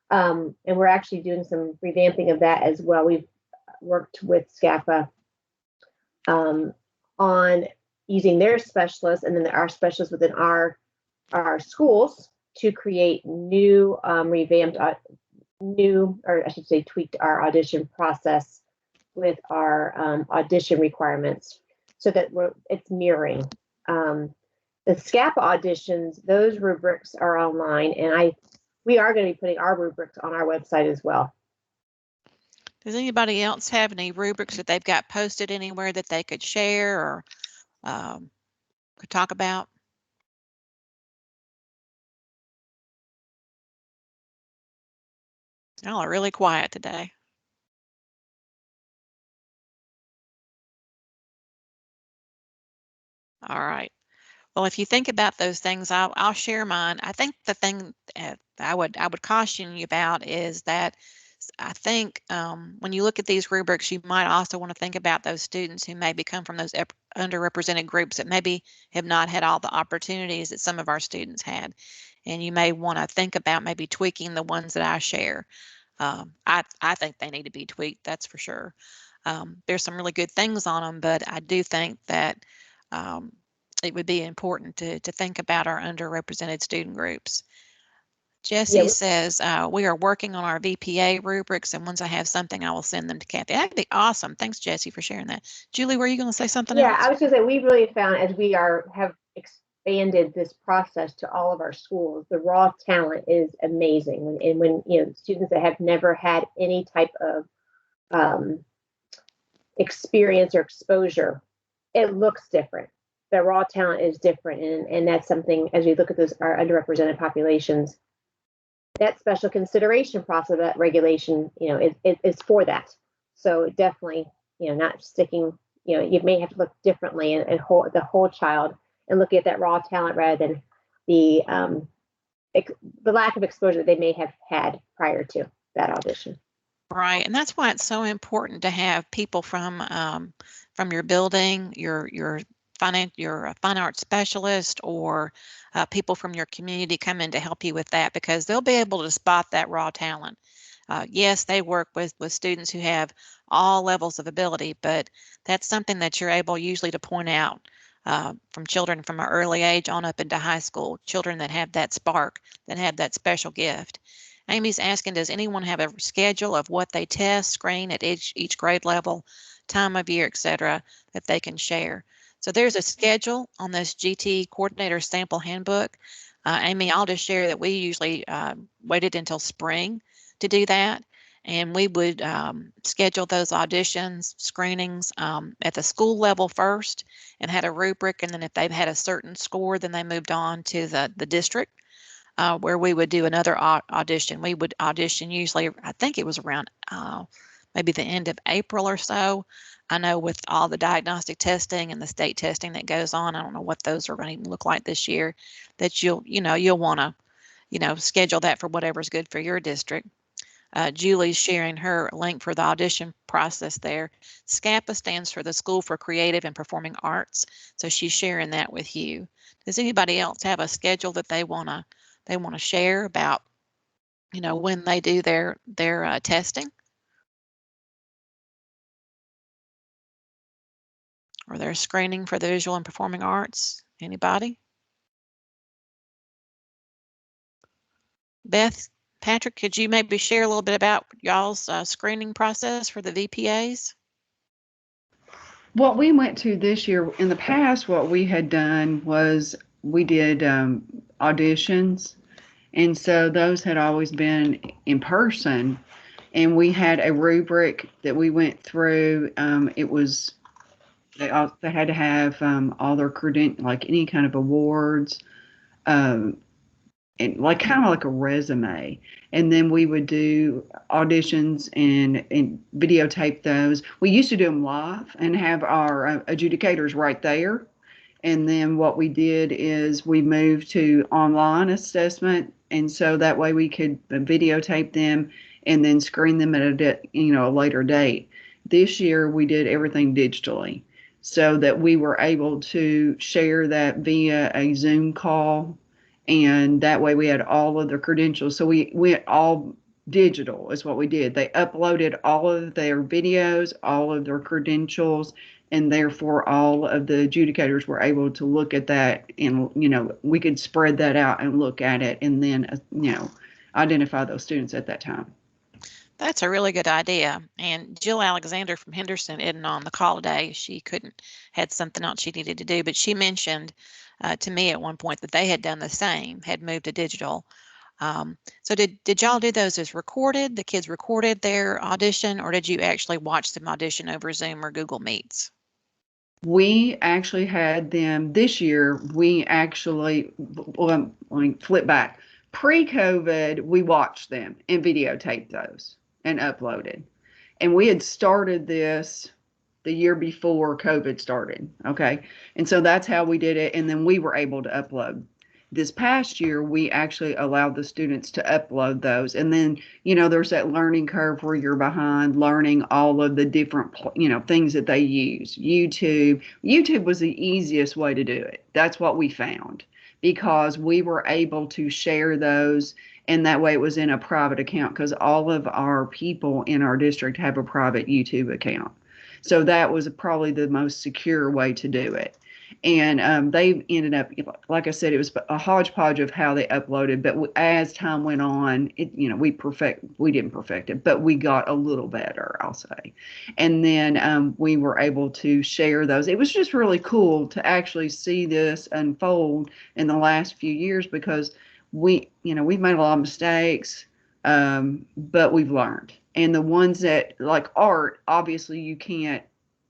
and we're actually doing some revamping of that as well. We've worked with SCAPA on using their specialists and then our specialists within our schools to create new revamped, or I should say tweaked our audition process with our audition requirements so that it's mirroring. The SCAPA auditions, those rubrics are online, and we are going to be putting our rubrics on our website as well. Does anybody else have any rubrics that they've got posted anywhere that they could share or could talk about? Y'all are really quiet today. All right. Well, if you think about those things, I'll share mine. I think the thing I would caution you about is that I think when you look at these rubrics, you might also want to think about those students who maybe come from those underrepresented groups that maybe have not had all the opportunities that some of our students had. And you may want to think about maybe tweaking the ones that I share. I think they need to be tweaked, that's for sure. There's some really good things on them, but I do think that it would be important to think about our underrepresented student groups. Jesse says, we are working on our VPA rubrics, and once I have something, I will send them to Kathy. That'd be awesome. Thanks, Jesse, for sharing that. Julie, were you going to say something else? Yeah, I was going to say, we really found, as we have expanded this process to all of our schools, the raw talent is amazing. And when students that have never had any type of experience or exposure, it looks different. The raw talent is different, and that's something, as we look at those our underrepresented populations, that special consideration process, that regulation, is for that. So definitely, not sticking, you may have to look differently and the whole child, and looking at that raw talent rather than the lack of exposure that they may have had prior to that audition. Right, and that's why it's so important to have people from your building, your fine arts specialist, or people from your community come in to help you with that, because they'll be able to spot that raw talent. Yes, they work with students who have all levels of ability, but that's something that you're able usually to point out from children from an early age on up into high school, children that have that spark, that have that special gift. Amy's asking, does anyone have a schedule of what they test, screen at each grade level, time of year, etc., that they can share? So there's a schedule on this GT Coordinator Sample Handbook. Amy, I'll just share that we usually waited until spring to do that, and we would schedule those auditions, screenings at the school level first, and had a rubric, and then if they've had a certain score, then they moved on to the district. Where we would do another audition. We would audition usually, I think it was around maybe the end of April or so. I know with all the diagnostic testing and the state testing that goes on, I don't know what those are going to look like this year, that you'll want to, schedule that for whatever's good for your district. Julie's sharing her link for the audition process there. SCAPA stands for the School for Creative and Performing Arts. So she's sharing that with you. Does anybody else have a schedule that they want to share about, when they do their testing or their screening for the visual and performing arts? Anybody? Beth, Patrick, could you maybe share a little bit about y'all's screening process for the VPAs? What we went to this year, in the past, what we had done was we did auditions. And so those had always been in person. And we had a rubric that we went through. It was, they had to have all their credentials, like any kind of awards, and like kind of like a resume. And then we would do auditions and videotape those. We used to do them live and have our adjudicators right there. And then what we did is we moved to online assessment. And so that way we could videotape them and then screen them at a later date. This year we did everything digitally so that we were able to share that via a Zoom call. And that way we had all of their credentials. So we went all digital is what we did. They uploaded all of their videos, all of their credentials, and therefore all of the adjudicators were able to look at that, and we could spread that out and look at it, and then identify those students at that time. That's a really good idea. And Jill Alexander from Henderson isn't on the call today. She had something else she needed to do, but she mentioned to me at one point that they had done the same, had moved to digital. So did y'all do those as recorded? The kids recorded their audition, or did you actually watch them audition over Zoom or Google Meets? We actually had them this year. We actually, let me flip back. Pre-COVID, we watched them and videotaped those and uploaded. And we had started this the year before COVID started. Okay. And so that's how we did it. And then we were able to upload. This past year, we actually allowed the students to upload those. And then, there's that learning curve where you're behind learning all of the different, things that they use. YouTube was the easiest way to do it. That's what we found, because we were able to share those. And that way it was in a private account, because all of our people in our district have a private YouTube account. So that was probably the most secure way to do it. And they ended up, like I said, it was a hodgepodge of how they uploaded. But as time went on, we didn't perfect it, but we got a little better, I'll say. And then we were able to share those. It was just really cool to actually see this unfold in the last few years, because we've made a lot of mistakes, but we've learned. And the ones that, like art, obviously you can't,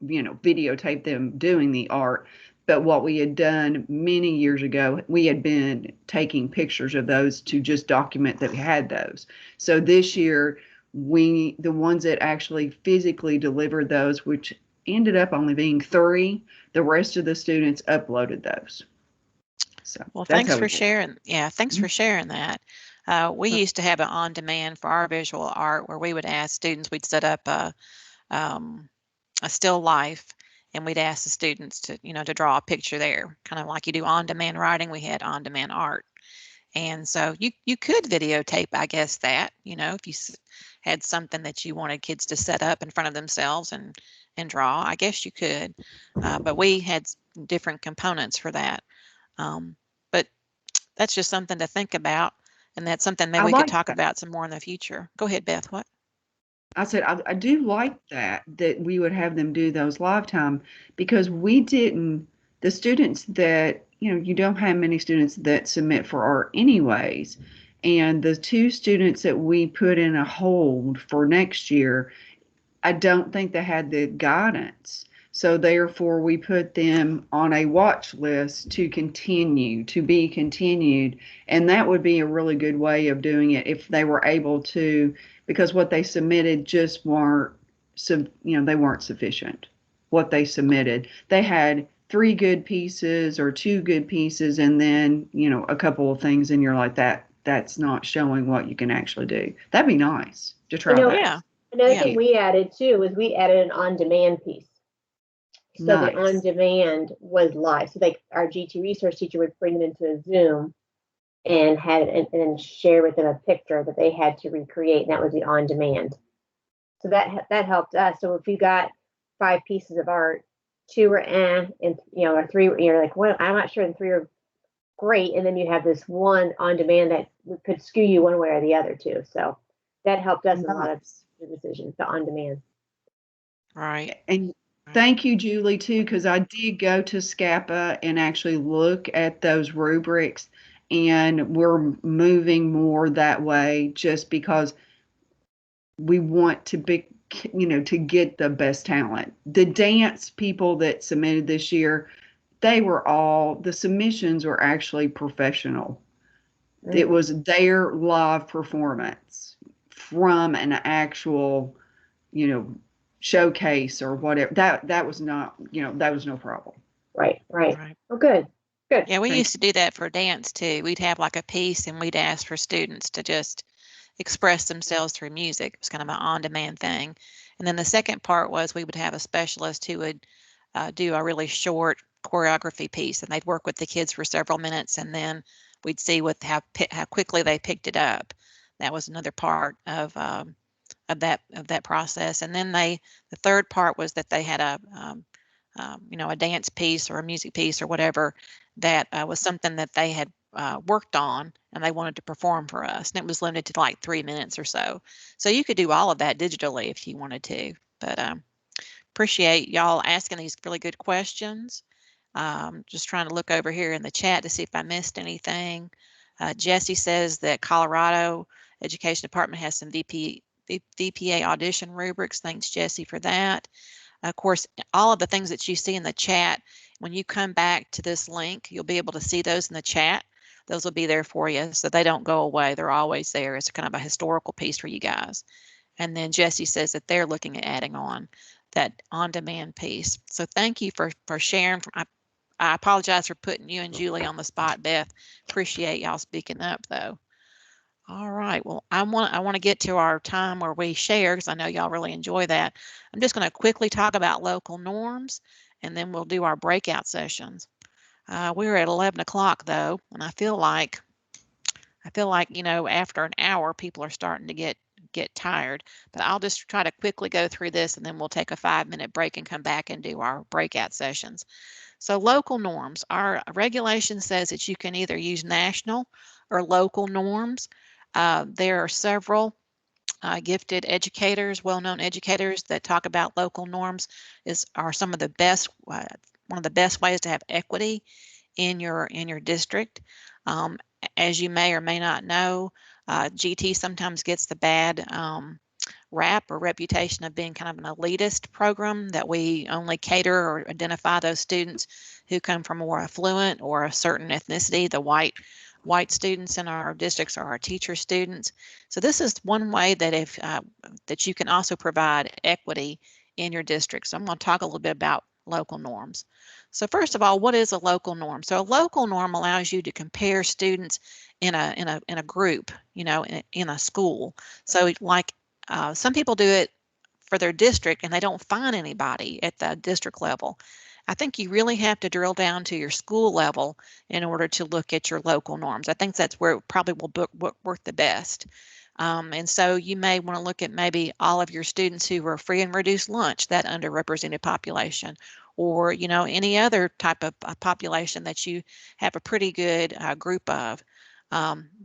videotape them doing the art. But what we had done many years ago, we had been taking pictures of those to just document that we had those. So this year, the ones that actually physically delivered those, which ended up only being 3, the rest of the students uploaded those. So Well, that's thanks how we for did. sharing. Yeah, thanks for sharing that. We used to have an on-demand for our visual art where we would ask students, we'd set up a still life, and we'd ask the students to, to draw a picture there, kind of like you do on-demand writing. We had on-demand art. And so you could videotape, I guess, that, if you had something that you wanted kids to set up in front of themselves and draw, I guess you could. But we had different components for that. But that's just something to think about. And that's something maybe we could talk about some more in the future. Go ahead, Beth. What? I said, I do like that we would have them do those live time, because the students that, you don't have many students that submit for art anyways. And the 2 students that we put in a hold for next year, I don't think they had the guidance. So therefore, we put them on a watch list to be continued. And that would be a really good way of doing it if they were able to, because what they submitted just weren't, they weren't sufficient. What they submitted, they had 3 good pieces or 2 good pieces, and then, a couple of things, and you're like, that's not showing what you can actually do. That'd be nice to try that. Yeah. Another thing we added too was we added an on-demand piece. So nice. the on-demand was live. So like our GT resource teacher would bring them into a Zoom and and share with them a picture that they had to recreate, and that was the on-demand. So that helped us. So if you got 5 pieces of art, 2 were and or 3, you're like, well, I'm not sure, and 3 are great, and then you have this one on-demand that could skew you one way or the other too. So that helped us in a lot of the decisions, the on-demand. Right. And thank you, Julie, too, because I did go to SCAPA and actually look at those rubrics, and we're moving more that way just because we want to be, to get the best talent. The dance people that submitted this year, the submissions were actually professional. Mm-hmm. It was their live performance from an actual, showcase or whatever. That was not, that was no problem. Right. Oh, good. Yeah, we used to do that for dance too. We'd have like a piece, and we'd ask for students to just express themselves through music. It was kind of an on-demand thing. And then the second part was we would have a specialist who would do a really short choreography piece, and they'd work with the kids for several minutes, and then we'd see how quickly they picked it up. That was another part of that process. And then the third part was that they had a dance piece or a music piece or whatever that was something that they had worked on, and they wanted to perform for us, and it was limited to like 3 minutes or so. So you could do all of that digitally if you wanted to. But appreciate y'all asking these really good questions. Just trying to look over here in the chat to see if I missed anything. Jesse says that Colorado Education Department has some VPA audition rubrics. Thanks, Jesse, for that. Of course, all of the things that you see in the chat, when you come back to this link, you'll be able to see those in the chat. Those will be there for you, so they don't go away. They're always there. It's kind of a historical piece for you guys. And then Jesse says that they're looking at adding on that on-demand piece. So thank you for sharing. I apologize for putting you and Julie on the spot, Beth. Appreciate y'all speaking up, though. All right. Well, I want to get to our time where we share, because I know y'all really enjoy that. I'm just going to quickly talk about local norms, and then we'll do our breakout sessions. We're at 11 o'clock though, and I feel like after an hour people are starting to get tired. But I'll just try to quickly go through this, and then we'll take a 5-minute break and come back and do our breakout sessions. So local norms, our regulation says that you can either use national or local norms. There are several gifted educators, well-known educators that talk about local norms are some of the best, one of the best ways to have equity in your district. As you may or may not know, GT sometimes gets the bad rap or reputation of being kind of an elitist program, that we only cater or identify those students who come from more affluent or a certain ethnicity. The white students in our districts are our teacher students. So this is one way that that you can also provide equity in your district. So I'm going to talk a little bit about local norms. So first of all, what is a local norm? So a local norm allows you to compare students in a group, in a school. So like some people do it for their district and they don't find anybody at the district level. I think you really have to drill down to your school level in order to look at your local norms. I think that's where it probably will work the best. And so you may want to look at maybe all of your students who are free and reduced lunch, that underrepresented population, or any other type of population that you have a pretty good group of.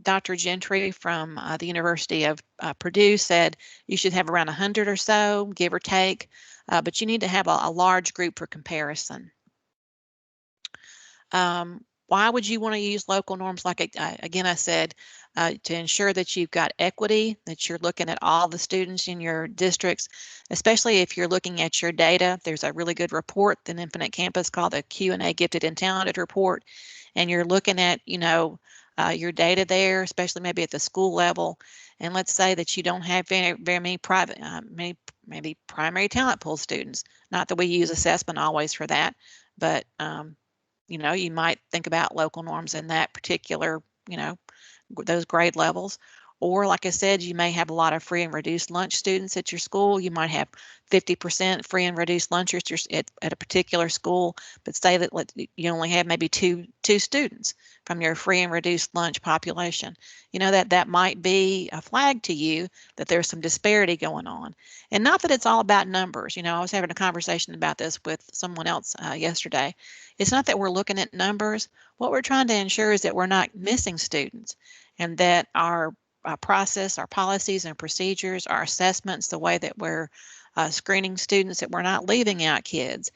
Dr. Gentry from the University of Purdue said you should have around 100 or so, give or take, but you need to have a large group for comparison. Why would you want to use local norms? Like again, I said, to ensure that you've got equity, that you're looking at all the students in your districts, especially if you're looking at your data. There's a really good report in Infinite Campus called the Q&A Gifted and Talented Report, and you're looking at, your data there, especially maybe at the school level. And let's say that you don't have very many private, maybe primary talent pool students. Not that we use assessment always for that, but you might think about local norms in that particular, those grade levels. Or like I said, you may have a lot of free and reduced lunch students at your school. You might have 50% free and reduced lunchers at a particular school, but say that you only have maybe two students from your free and reduced lunch population. That might be a flag to you that there's some disparity going on. And not that it's all about numbers. I was having a conversation about this with someone else yesterday. It's not that we're looking at numbers. What we're trying to ensure is that we're not missing students, and that our process, our policies and procedures, our assessments, the way that we're screening students, that we're not leaving out kids.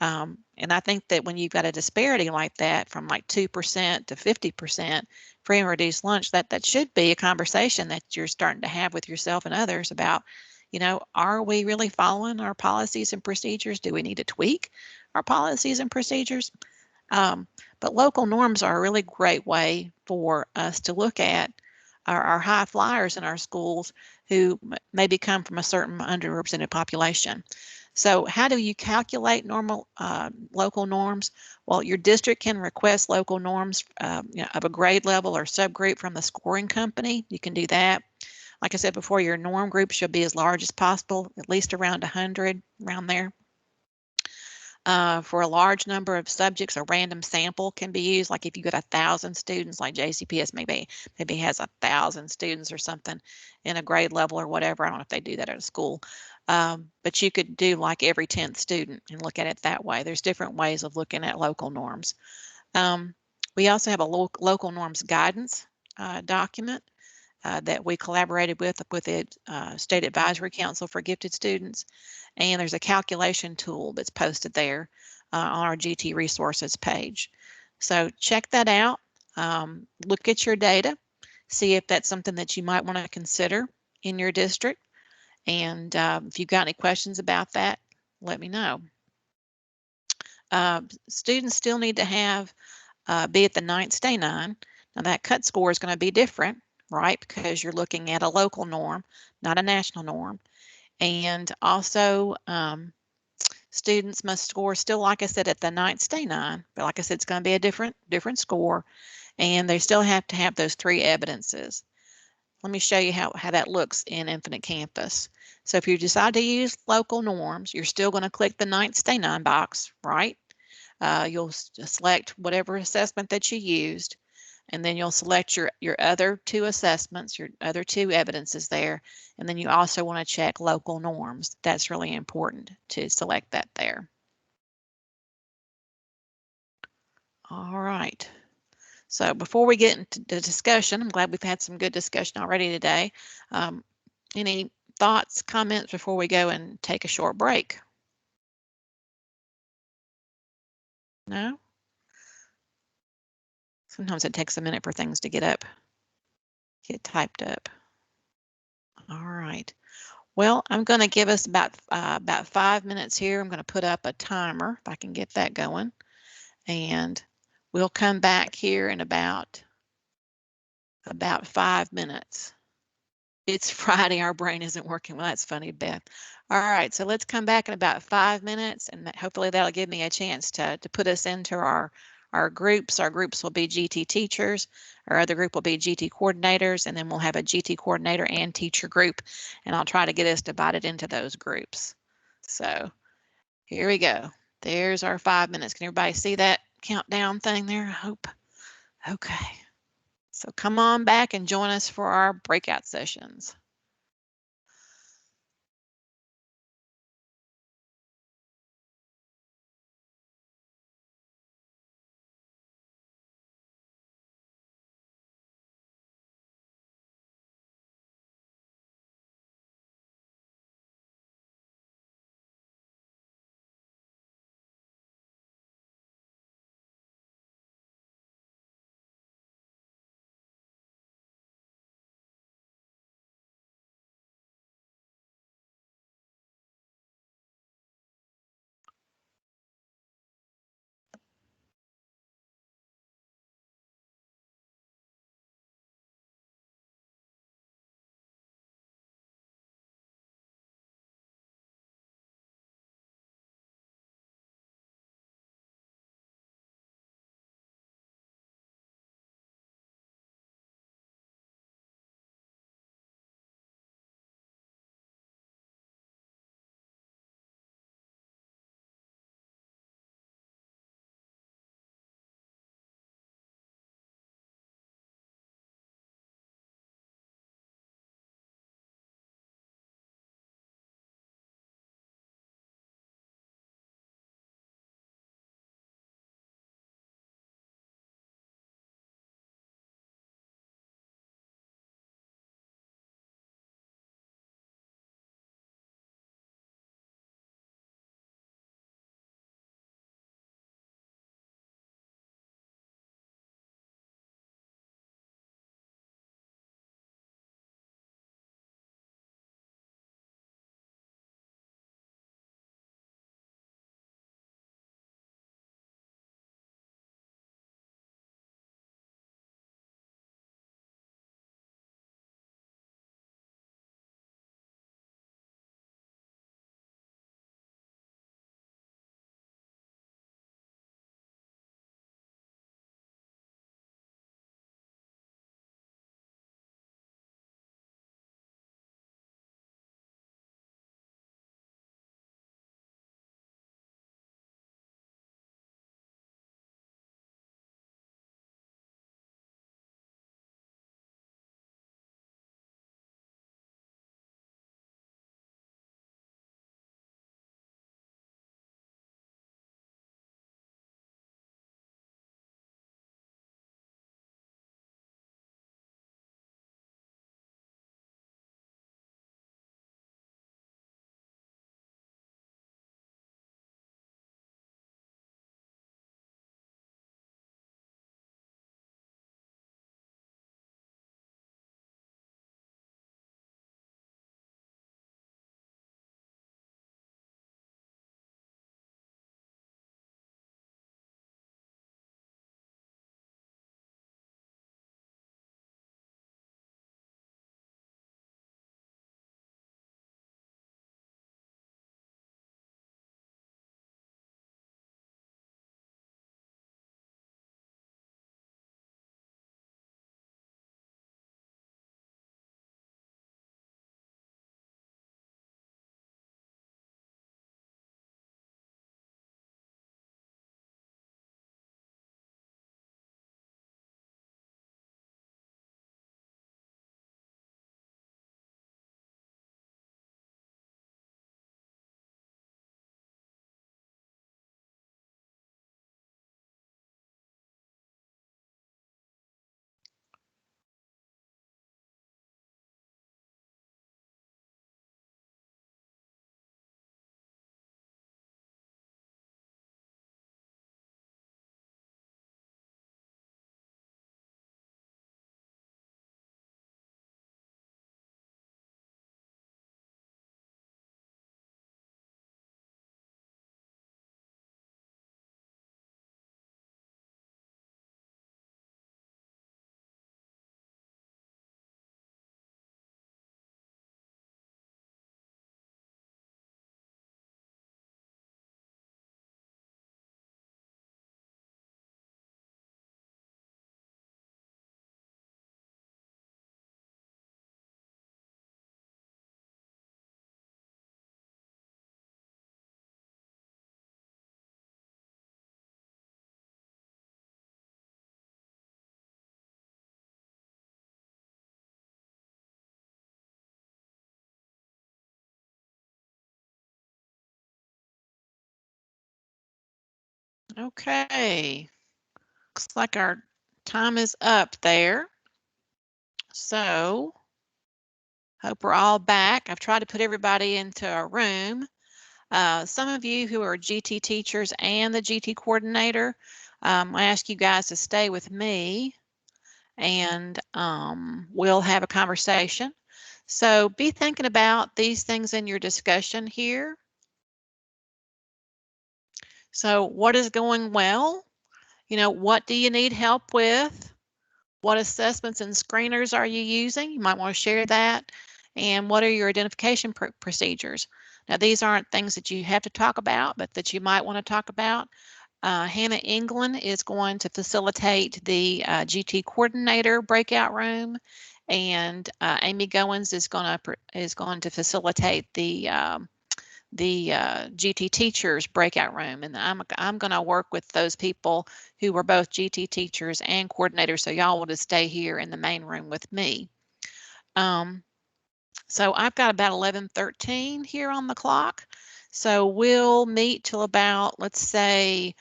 And I think that when you've got a disparity like that, from like 2% to 50% free and reduced lunch, that should be a conversation that you're starting to have with yourself and others about, are we really following our policies and procedures? Do we need to tweak our policies and procedures? But local norms are a really great way for us to look at our high flyers in our schools who maybe come from a certain underrepresented population. So how do you calculate local norms? Well, your district can request local norms of a grade level or subgroup from the scoring company. You can do that. Like I said before, your norm group should be as large as possible, at least around 100, around there. For a large number of subjects, a random sample can be used. Like if you got 1,000 students, like JCPS maybe has 1,000 students or something in a grade level or whatever. I don't know if they do that at a school, but you could do like every 10th student and look at it that way. There's different ways of looking at local norms. We also have a local norms guidance document that we collaborated with the State Advisory Council for Gifted Students. And there's a calculation tool that's posted there on our GT resources page. So check that out. Look at your data. See if that's something that you might want to consider in your district. And if you've got any questions about that, let me know. Students still need to be at the 9th stay 9. Now that cut score is going to be different, right? Because you're looking at a local norm, not a national norm. And also, students must score still, like I said, at the 9th stay 9, but like I said, it's going to be a different score, and they still have to have those 3 evidences. Let me show you how that looks in Infinite Campus. So if you decide to use local norms, you're still going to click the 9th stay 9 box, right? You'll select whatever assessment that you used, and then you'll select your other 2 assessments, your other 2 evidences there, and then you also want to check local norms. That's really important to select that there. All right. So before we get into the discussion, I'm glad we've had some good discussion already today. Any thoughts, comments before we go and take a short break? No? Sometimes it takes a minute for things to get typed up. All right. Well, I'm going to give us about 5 minutes here. I'm going to put up a timer if I can get that going, and we'll come back here in about 5 minutes. It's Friday. Our brain isn't working. Well, that's funny, Beth. All right, so let's come back in about 5 minutes, and hopefully that'll give me a chance to put us into our groups. Our groups will be GT teachers. Our other group will be GT coordinators, and then we'll have a GT coordinator and teacher group, and I'll try to get us divided into those groups. So here we go. There's our 5 minutes. Can everybody see that countdown thing there? I hope. Okay. So come on back and join us for our breakout sessions. Okay. Looks like our time is up there. So, hope we're all back. I've tried to put everybody into a room. Some of you who are GT teachers and the GT coordinator, I ask you guys to stay with me and we'll have a conversation. So be thinking about these things in your discussion here. So what is going well? You know, what do you need help with? What assessments and screeners are you using? You might want to share that. And what are your identification procedures? Now, these aren't things that you have to talk about, but that you might want to talk about. Hannah England is going to facilitate the GT coordinator breakout room, and Amy Goins is going to facilitate the GT teachers breakout room, and I'm going to work with those people who were both GT teachers and coordinators, so y'all will just stay here in the main room with me. So I've got about 11:13 here on the clock, so we'll meet till about, let's say,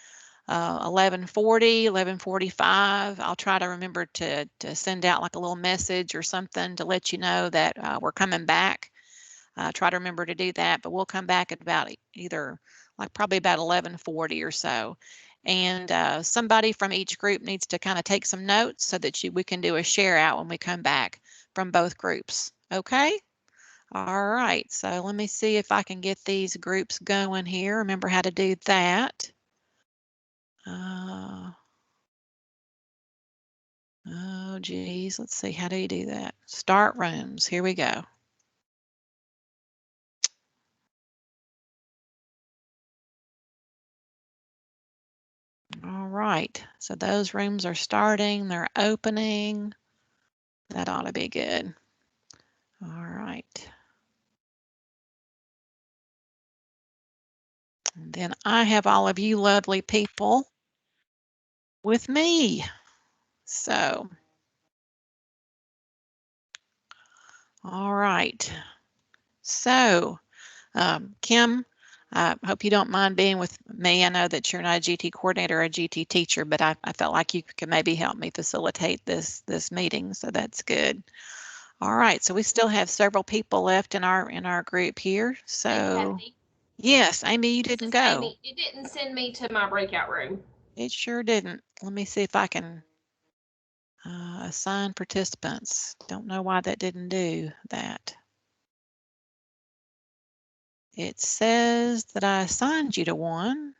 11:40, 11:45. I'll try to remember to send out like a little message or something to let you know that we're coming back. Try to remember to do that, but we'll come back at about either like probably about 11:40 or so. And somebody from each group needs to kind of take some notes so that we can do a share out when we come back from both groups. Okay? All right, so let me see if I can get these groups going here. Remember how to do that. Oh, geez, let's see, how do you do that? Start rooms, here we go. All right, so those rooms are starting, they're opening. That ought to be good. All right. And then I have all of you lovely people with me. So, all right. So, Kim, I hope you don't mind being with me. I know that you're not a GT coordinator or a GT teacher, but I felt like you could maybe help me facilitate this meeting, so that's good. All right, so we still have several people left in our group here. So, yes, Amy, you didn't go. Amy, it didn't send me to my breakout room. It sure didn't. Let me see if I can assign participants. Don't know why that didn't do that. It says that I assigned you to one.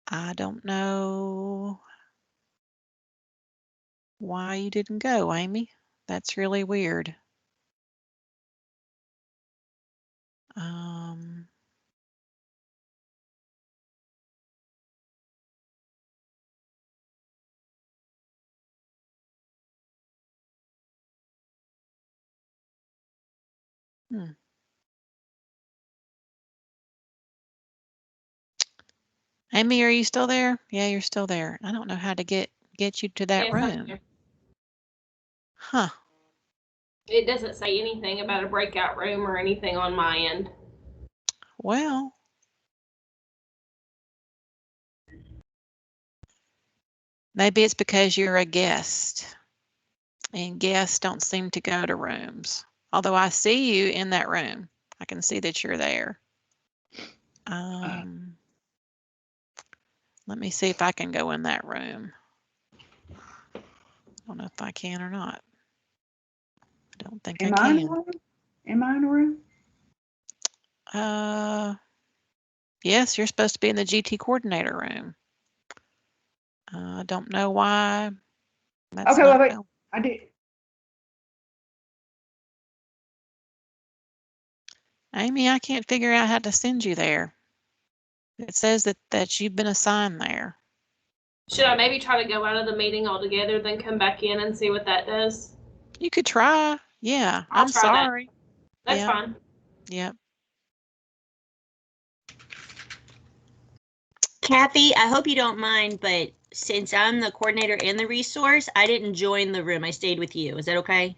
I don't know why you didn't go, Amy. That's really weird. Amy, are you still there? Yeah, you're still there. I don't know how to get you to that room. Huh. It doesn't say anything about a breakout room or anything on my end. Well, maybe it's because you're a guest, and guests don't seem to go to rooms. Although I see you in that room. I can see that you're there. Let me see if I can go in that room. I don't know if I can or not. I don't think I can. Am I in a room? Yes, you're supposed to be in the GT coordinator room. I don't know why. That's okay, wait. I did. Amy, I can't figure out how to send you there. It says that you've been assigned there. Should I maybe try to go out of the meeting altogether, then come back in and see what that does? You could try. Yeah, I'm sorry. That's fine. Yep. Kathy, I hope you don't mind, but since I'm the coordinator and the resource, I didn't join the room. I stayed with you. Is that okay?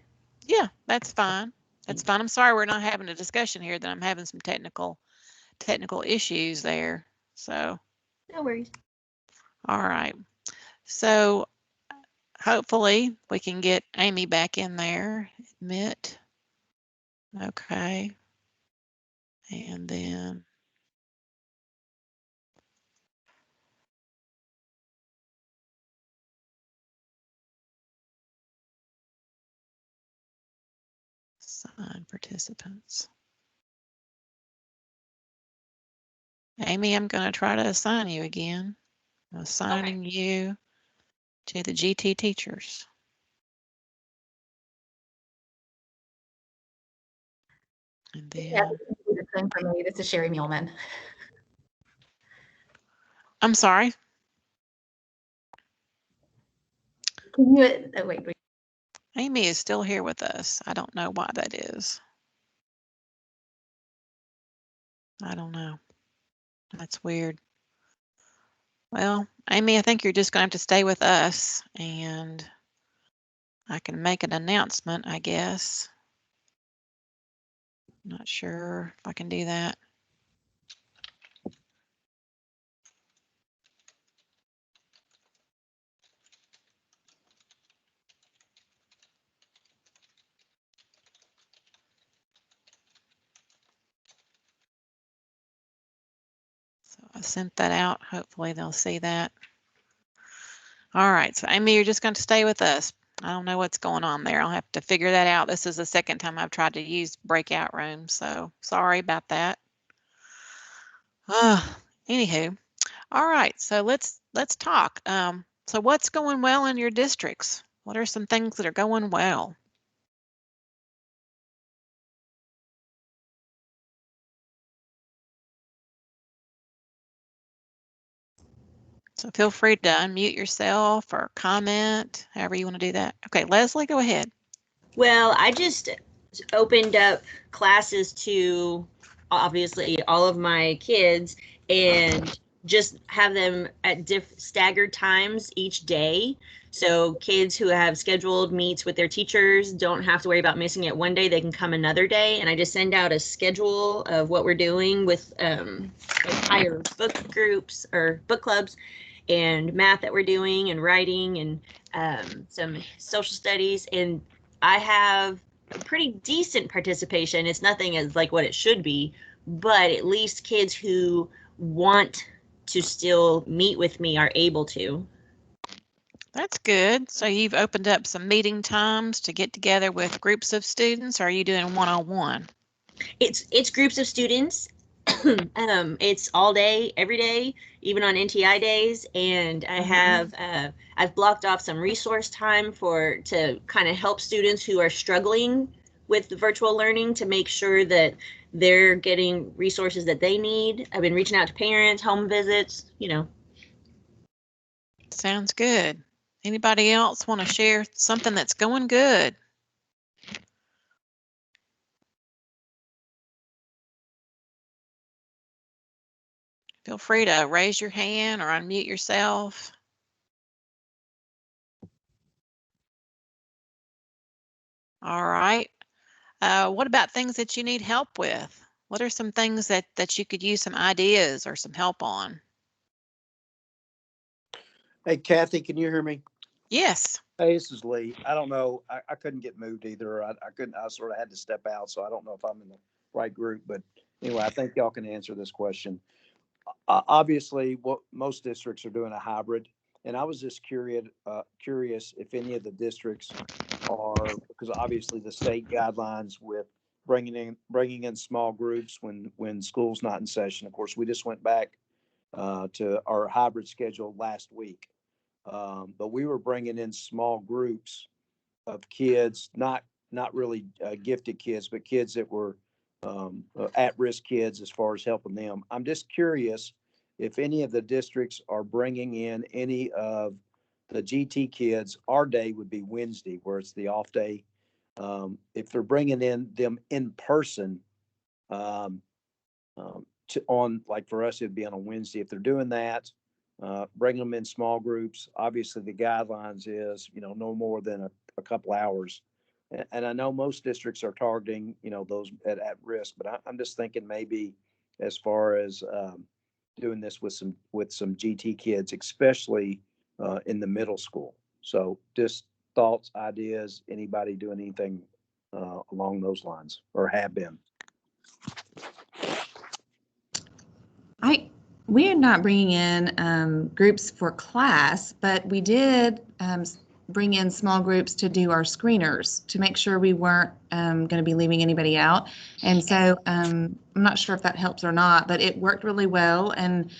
Yeah, that's fine. That's fine. I'm sorry we're not having a discussion here, that I'm having some technical issues there. So, No worries. All right. So hopefully we can get Amy back in there. Admit. Okay. And then assign participants. Amy, I'm going to try to assign you again. I'm assigning you to the GT teachers. And Yeah, then this is the same for me. This is Sherry Muehlman. I'm sorry. Can you, oh, wait. Amy is still here with us. I don't know why that is. I don't know. That's weird. Well, Amy, I think you're just going to have to stay with us and I can make an announcement, I guess. Not sure if I can do that. So I sent that out. Hopefully they'll see that. All right, so Amy, you're just going to stay with us. I don't know what's going on there. I'll have to figure that out. This is the second time I've tried to use breakout rooms, so sorry about that. Anywho, all right, so let's talk. So what's going well in your districts? What are some things that are going well? So feel free to unmute yourself or comment, however you want to do that. Okay, Leslie, go ahead. Well, I just opened up classes to obviously all of my kids and just have them at staggered times each day. So kids who have scheduled meets with their teachers don't have to worry about missing it one day. They can come another day. And I just send out a schedule of what we're doing with entire book groups or book clubs and math that we're doing and writing and some social studies. And I have a pretty decent participation. It's nothing as like what it should be, but at least kids who want to still meet with me are able to. That's good. So you've opened up some meeting times to get together with groups of students, or are you doing one-on-one? It's groups of students. It's all day, every day, even on NTI days, and I have I've blocked off some resource time to kind of help students who are struggling with the virtual learning to make sure that they're getting resources that they need. I've been reaching out to parents, home visits, you know. Sounds good. Anybody else want to share something that's going good? Feel free to raise your hand or unmute yourself. All right. What about things that you need help with? What are some things that you could use some ideas or some help on? Hey, Kathy, can you hear me? Yes. Hey, this is Lee. I don't know. I couldn't get moved either. I couldn't. I sort of had to step out, so I don't know if I'm in the right group. But anyway, I think y'all can answer this question. Obviously, what most districts are doing a hybrid, and I was just curious if any of the districts are, because obviously the state guidelines with bringing in small groups when school's not in session. Of course, we just went back to our hybrid schedule last week. But we were bringing in small groups of kids, not really gifted kids, but kids that were at-risk kids as far as helping them. I'm just curious if any of the districts are bringing in any of the GT kids. Our day would be Wednesday, where it's the off day. If they're bringing in them in person, um, on, like for us, it'd be on a Wednesday. If they're doing that, bring them in small groups. Obviously, the guidelines is, no more than a couple hours. And I know most districts are targeting, those at risk, but I'm just thinking maybe as far as doing this with some GT kids, especially in the middle school. So just thoughts, ideas, anybody doing anything along those lines or have been? We are not bringing in groups for class, but we did bring in small groups to do our screeners to make sure we weren't going to be leaving anybody out. And so I'm not sure if that helps or not, but it worked really well. And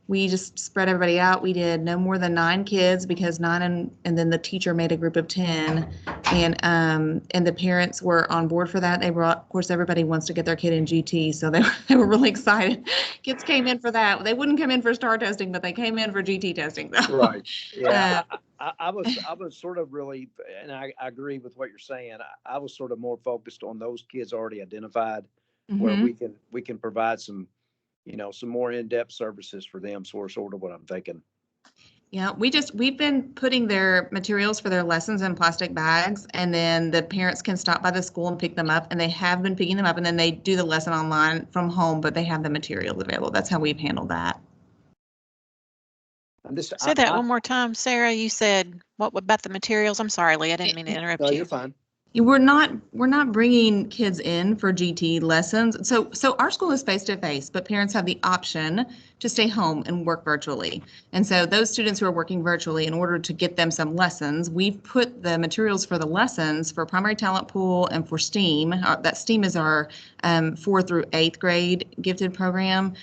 we just spread everybody out. We did no more than 9 kids because 9 and then the teacher made a group of 10, and the parents were on board for that. They brought, of course, everybody wants to get their kid in GT, so they were really excited. Kids came in for that. They wouldn't come in for STAR testing, but they came in for GT testing though. Right. Yeah. I was sort of really, and I agree with what you're saying. I was sort of more focused on those kids already identified, where we can provide some, some more in-depth services for them. So sort of what I'm thinking. Yeah, we've been putting their materials for their lessons in plastic bags, and then the parents can stop by the school and pick them up, and they have been picking them up, and then they do the lesson online from home, but they have the materials available. That's how we've handled that. Say that one more time, Sarah. You said what about the materials? I'm sorry, Lee. I didn't mean to interrupt No, you. you're fine. We're not bringing kids in for GT lessons. So our school is face to face, but parents have the option to stay home and work virtually. And so those students who are working virtually, in order to get them some lessons, we've put the materials for the lessons for primary talent pool and for STEAM. That STEAM is our 4th through 8th grade gifted program.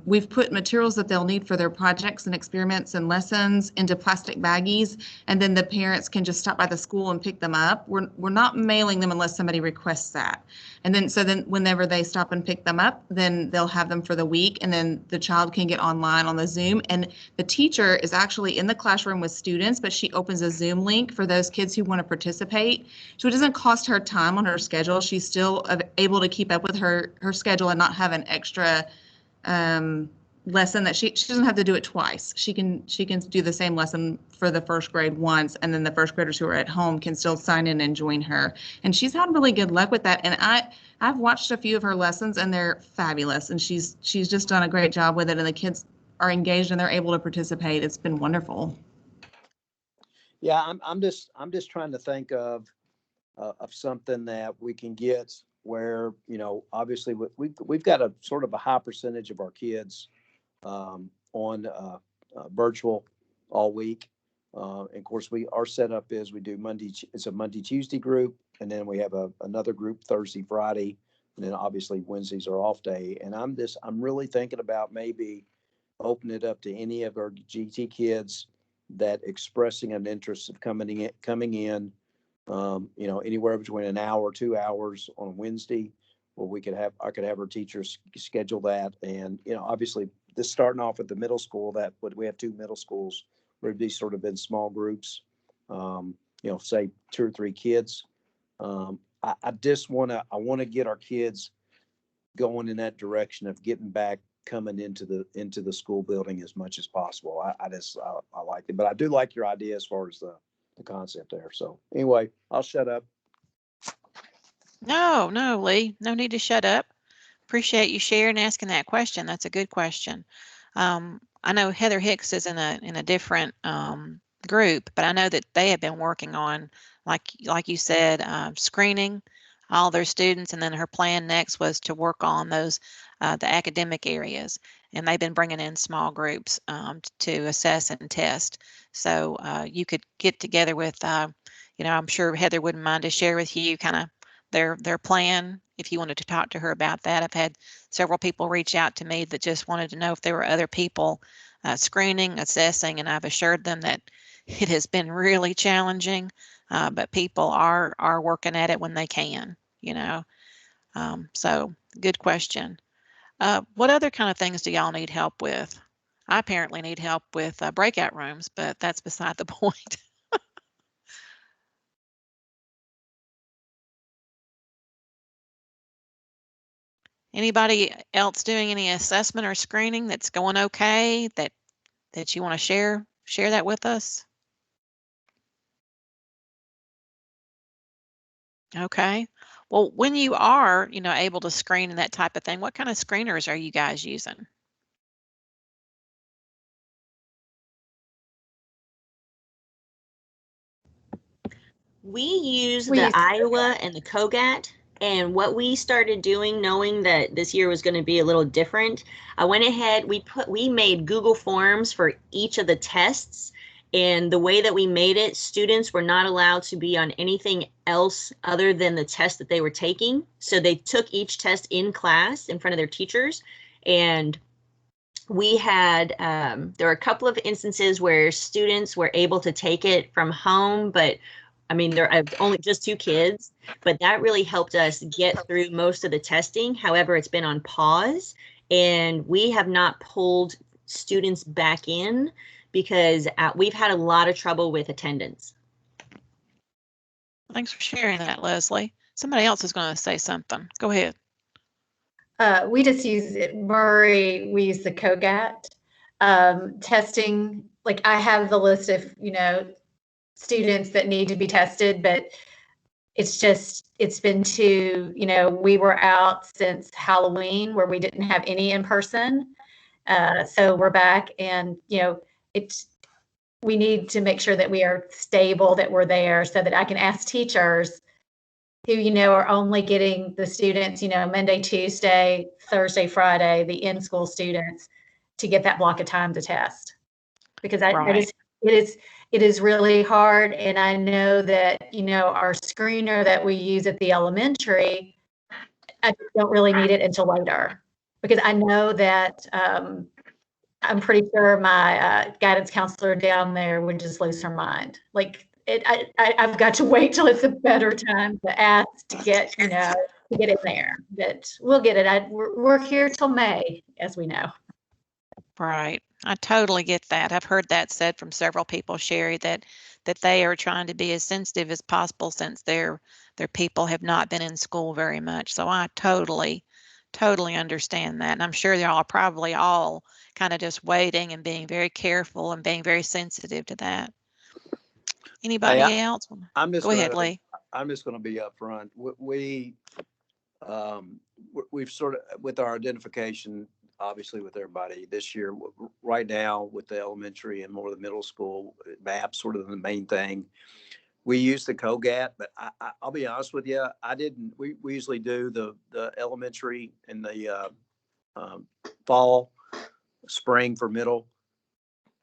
We've put materials that they'll need for their projects and experiments and lessons into plastic baggies, and then the parents can just stop by the school and pick them up. We're not mailing them unless somebody requests that. And then whenever they stop and pick them up, then they'll have them for the week, and then the child can get online on the Zoom. And the teacher is actually in the classroom with students, but she opens a Zoom link for those kids who want to participate. So it doesn't cost her time on her schedule. She's still able to keep up with her schedule and not have an extra lesson that she doesn't have to do it twice. She can do the same lesson for the first grade once, and then the first graders who are at home can still sign in and join her. And she's had really good luck with that. And I've watched a few of her lessons, and they're fabulous. And she's just done a great job with it. And the kids are engaged and they're able to participate. It's been wonderful. Yeah, I'm just trying to think of something that we can get where, obviously we've got a sort of a high percentage of our kids on virtual all week. And of course, our setup is we do it's a Monday, Tuesday group, and then we have another group Thursday, Friday, and then obviously Wednesdays are off day. And I'm really thinking about maybe open it up to any of our GT kids that expressing an interest of coming in, anywhere between an hour or 2 hours on Wednesday, where I could have our teachers schedule that. And, obviously this starting off at the middle school, we have 2 middle schools where these sort of in small groups, say 2 or 3 kids. I just want to get our kids going in that direction of getting back, coming into the school building as much as possible. I like it, but I do like your idea as far as the concept there. So anyway, I'll shut up. No, Lee, no need to shut up. Appreciate you sharing and asking that question. That's a good question. I know Heather Hicks is in a different group, but I know that they have been working on, like you said, screening all their students, and then her plan next was to work on those the academic areas, and they've been bringing in small groups to assess and test. So you could get together with, I'm sure Heather wouldn't mind to share with you kind of their plan if you wanted to talk to her about that. I've had several people reach out to me that just wanted to know if there were other people screening, assessing, and I've assured them that it has been really challenging, but people are working at it when they can, so good question. What other kind of things do y'all need help with? I apparently need help with breakout rooms, but that's beside the point. Anybody else doing any assessment or screening that's going okay that you want to share that with us? Okay. Well, when you are, able to screen and that type of thing, what kind of screeners are you guys using? We use the Iowa and the COGAT. And what we started doing, knowing that this year was going to be a little different, I went ahead, we made Google Forms for each of the tests. And the way that we made it, students were not allowed to be on anything else other than the test that they were taking. So they took each test in class in front of their teachers. And we had, there were a couple of instances where students were able to take it from home, but I mean, I've only just 2 kids, but that really helped us get through most of the testing. However, it's been on pause, and we have not pulled students back in because we've had a lot of trouble with attendance. Thanks for sharing that, Leslie. Somebody else is going to say something. Go ahead. We just use it, Murray, we use the COGAT testing. Like I have the list of, students that need to be tested, but it's been too, we were out since Halloween where we didn't have any in person. So we're back and, we need to make sure that we are stable, that we're there so that I can ask teachers who, are only getting the students, Monday, Tuesday, Thursday, Friday, the in-school students to get that block of time to test. Because it is really hard. And I know that, our screener that we use at the elementary, I don't really need it until later. Because I know that I'm pretty sure my guidance counselor down there would just lose her mind. Like, I've got to wait till it's a better time to ask to get, to get in there. But we'll get it. We're here till May, as we know. Right. I totally get that. I've heard that said from several people, Sherry, that they are trying to be as sensitive as possible since their people have not been in school very much. So I totally understand that. And I'm sure they're all probably all kind of just waiting and being very careful and being very sensitive to that. Anybody else? Go ahead, Lee. I'm just going to be upfront. We've sort of, with our identification, obviously with everybody this year, right now with the elementary and more of the middle school, MAP sort of the main thing. We use the COGAT, but I'll be honest with you, we usually do the elementary in the fall, spring for middle.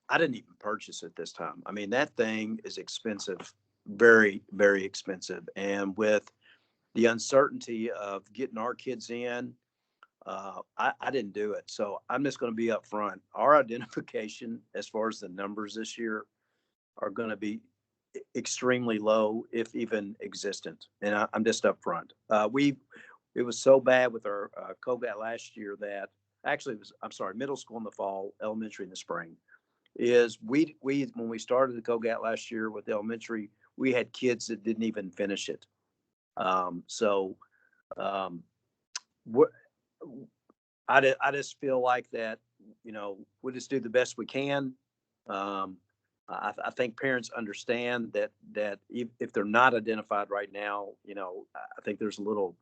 I didn't even purchase it this time. I mean, that thing is expensive, very, very expensive. And with the uncertainty of getting our kids in, I didn't do it. So I'm just going to be upfront. Our identification as far as the numbers this year are going to be extremely low, if even existent. And I'm just upfront. It was so bad with our COGAT last year that actually it was, middle school in the fall, elementary in the spring. Is we when we started the COGAT last year with elementary, we had kids that didn't even finish it. I just feel like that, we just do the best we can. I think parents understand that if they're not identified right now, I think there's a little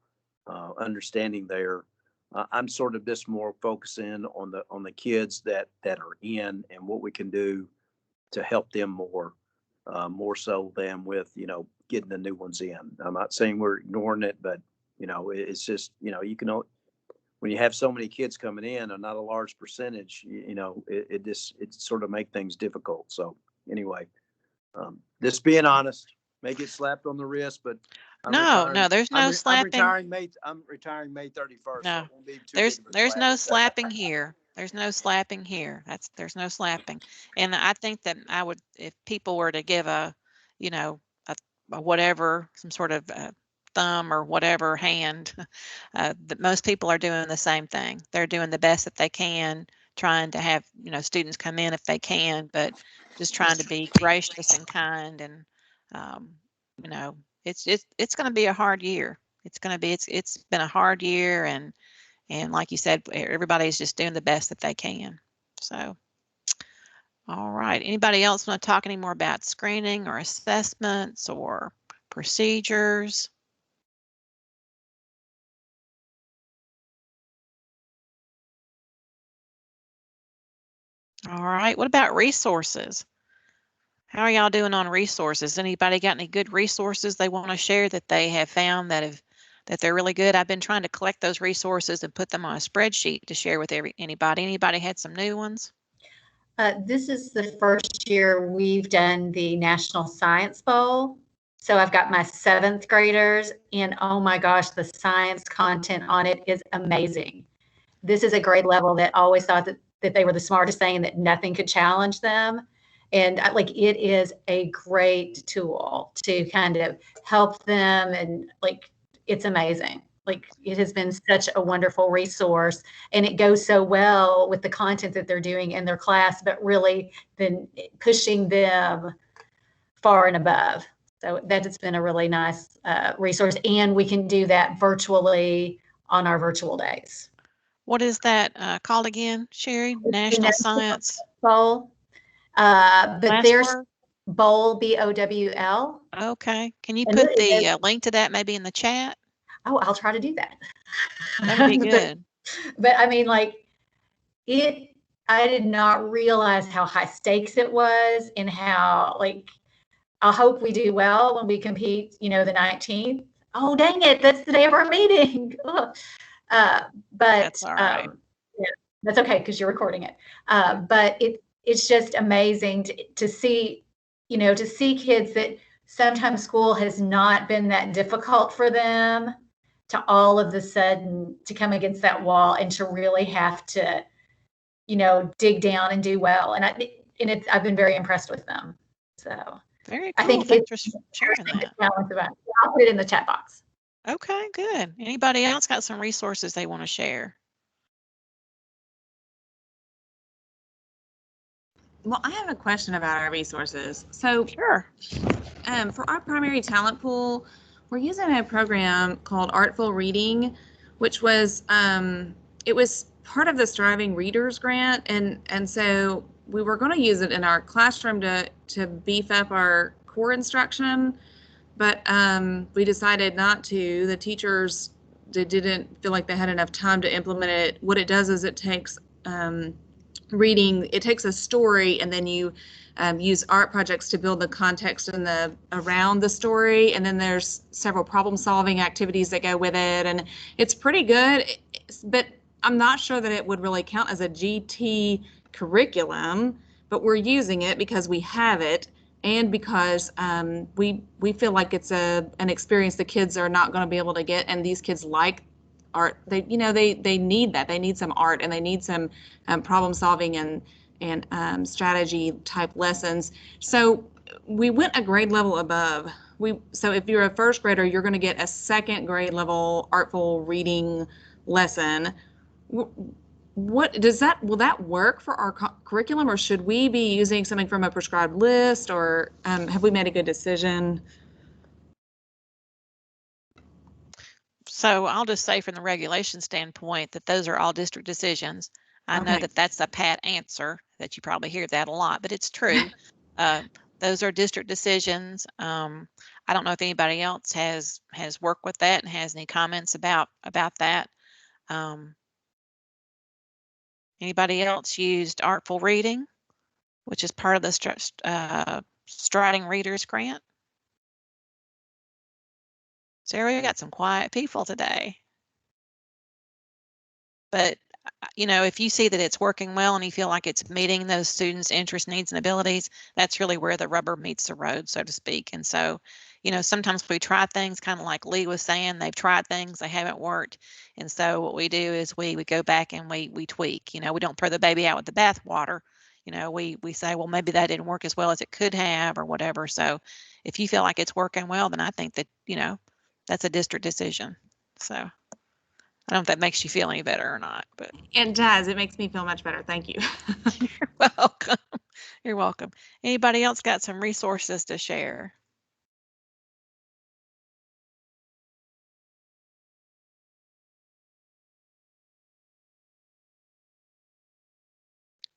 understanding there. I'm sort of just more focusing on the kids that are in and what we can do to help them more so than with, getting the new ones in. I'm not saying we're ignoring it, but, it's just, you can, when you have so many kids coming in and not a large percentage, it sort of make things difficult. So anyway, just being honest, may get slapped on the wrist, but no, there's no slapping. I'm retiring May 31st. No, so there's no slapping here. There's no slapping here. There's no slapping. And I think that if people were to give a whatever, some sort of thumb or whatever hand, that most people are doing the same thing. They're doing the best that they can, trying to have, students come in if they can, but just trying to be gracious and kind. And, it's going to be a hard year. It's been a hard year. And like you said, everybody's just doing the best that they can. So, all right. Anybody else want to talk any more about screening or assessments or procedures? All right. What about resources? How are y'all doing on resources? Anybody got any good resources they want to share that they have found that they're really good? I've been trying to collect those resources and put them on a spreadsheet to share with anybody. Anybody had some new ones? This is the first year we've done the National Science Bowl. So I've got my 7th graders, and oh my gosh, the science content on it is amazing. This is a grade level that always thought that they were the smartest thing and that nothing could challenge them. And like, it is a great tool to kind of help them, and like, it's amazing. Like, it has been such a wonderful resource, and it goes so well with the content that they're doing in their class, but really then pushing them far and above. So that has been a really nice resource, and we can do that virtually on our virtual days. What is that called again, Sherry? National Science Bowl. But Last there's word? Bowl, BOWL. Okay. Can you And put it the is- link to that maybe in the chat? Oh, I'll try to do that. That would be good. But I mean, like, I did not realize how high stakes it was, and how, like, I hope we do well when we compete, the 19th. Oh, dang it. That's the day of our meeting. Ugh. But That's all right. yeah, that's okay because you're recording it. But it's just amazing to see, to see kids that sometimes school has not been that difficult for them, to all of a sudden to come against that wall and to really have to, dig down and do well. And I've been very impressed with them. So Very I cool. think Thanks it's for sharing that. I'll put it in the chat box. Okay, good. Anybody else got some resources they want to share? Well, I have a question about our resources. So Sure. for our primary talent pool, we're using a program called Artful Reading, which was it was part of the Striving Readers Grant, and so we were going to use it in our classroom to beef up our core instruction, but we decided not to. The teachers didn't feel like they had enough time to implement it. What it does is it takes reading, it takes a story, and then you use art projects to build the context and around the story, and then there's several problem solving activities that go with it, and it's pretty good, but I'm not sure that it would really count as a GT curriculum, but we're using it because we have it, and because we feel like it's an experience the kids are not going to be able to get, and these kids like art. They need that. They need some art, and they need some problem solving and strategy type lessons. So we went a grade level above. So if you're a first grader, you're going to get a second grade level artful reading lesson. What does that, will that work for our curriculum, or should we be using something from a prescribed list, or have we made a good decision? So I'll just say from the regulation standpoint that those are all district decisions. I know that that's a pat answer, that you probably hear that a lot, but it's true. Those are district decisions. I don't know if anybody else has worked with that and has any comments about that. Anybody else used Artful Reading, which is part of the Striving Readers Grant? Sarah, we got some quiet people today. But, if you see that it's working well and you feel like it's meeting those students' interests, needs, and abilities, that's really where the rubber meets the road, so to speak. And so, sometimes we try things, kind of like Lee was saying, they've tried things, they haven't worked. And so what we do is we go back and we tweak. We don't throw the baby out with the bathwater. We say, well, maybe that didn't work as well as it could have, or whatever. So if you feel like it's working well, then I think that, that's a district decision. So I don't know if that makes you feel any better or not, but it does. It makes me feel much better. Thank you. You're welcome. You're welcome. Anybody else got some resources to share?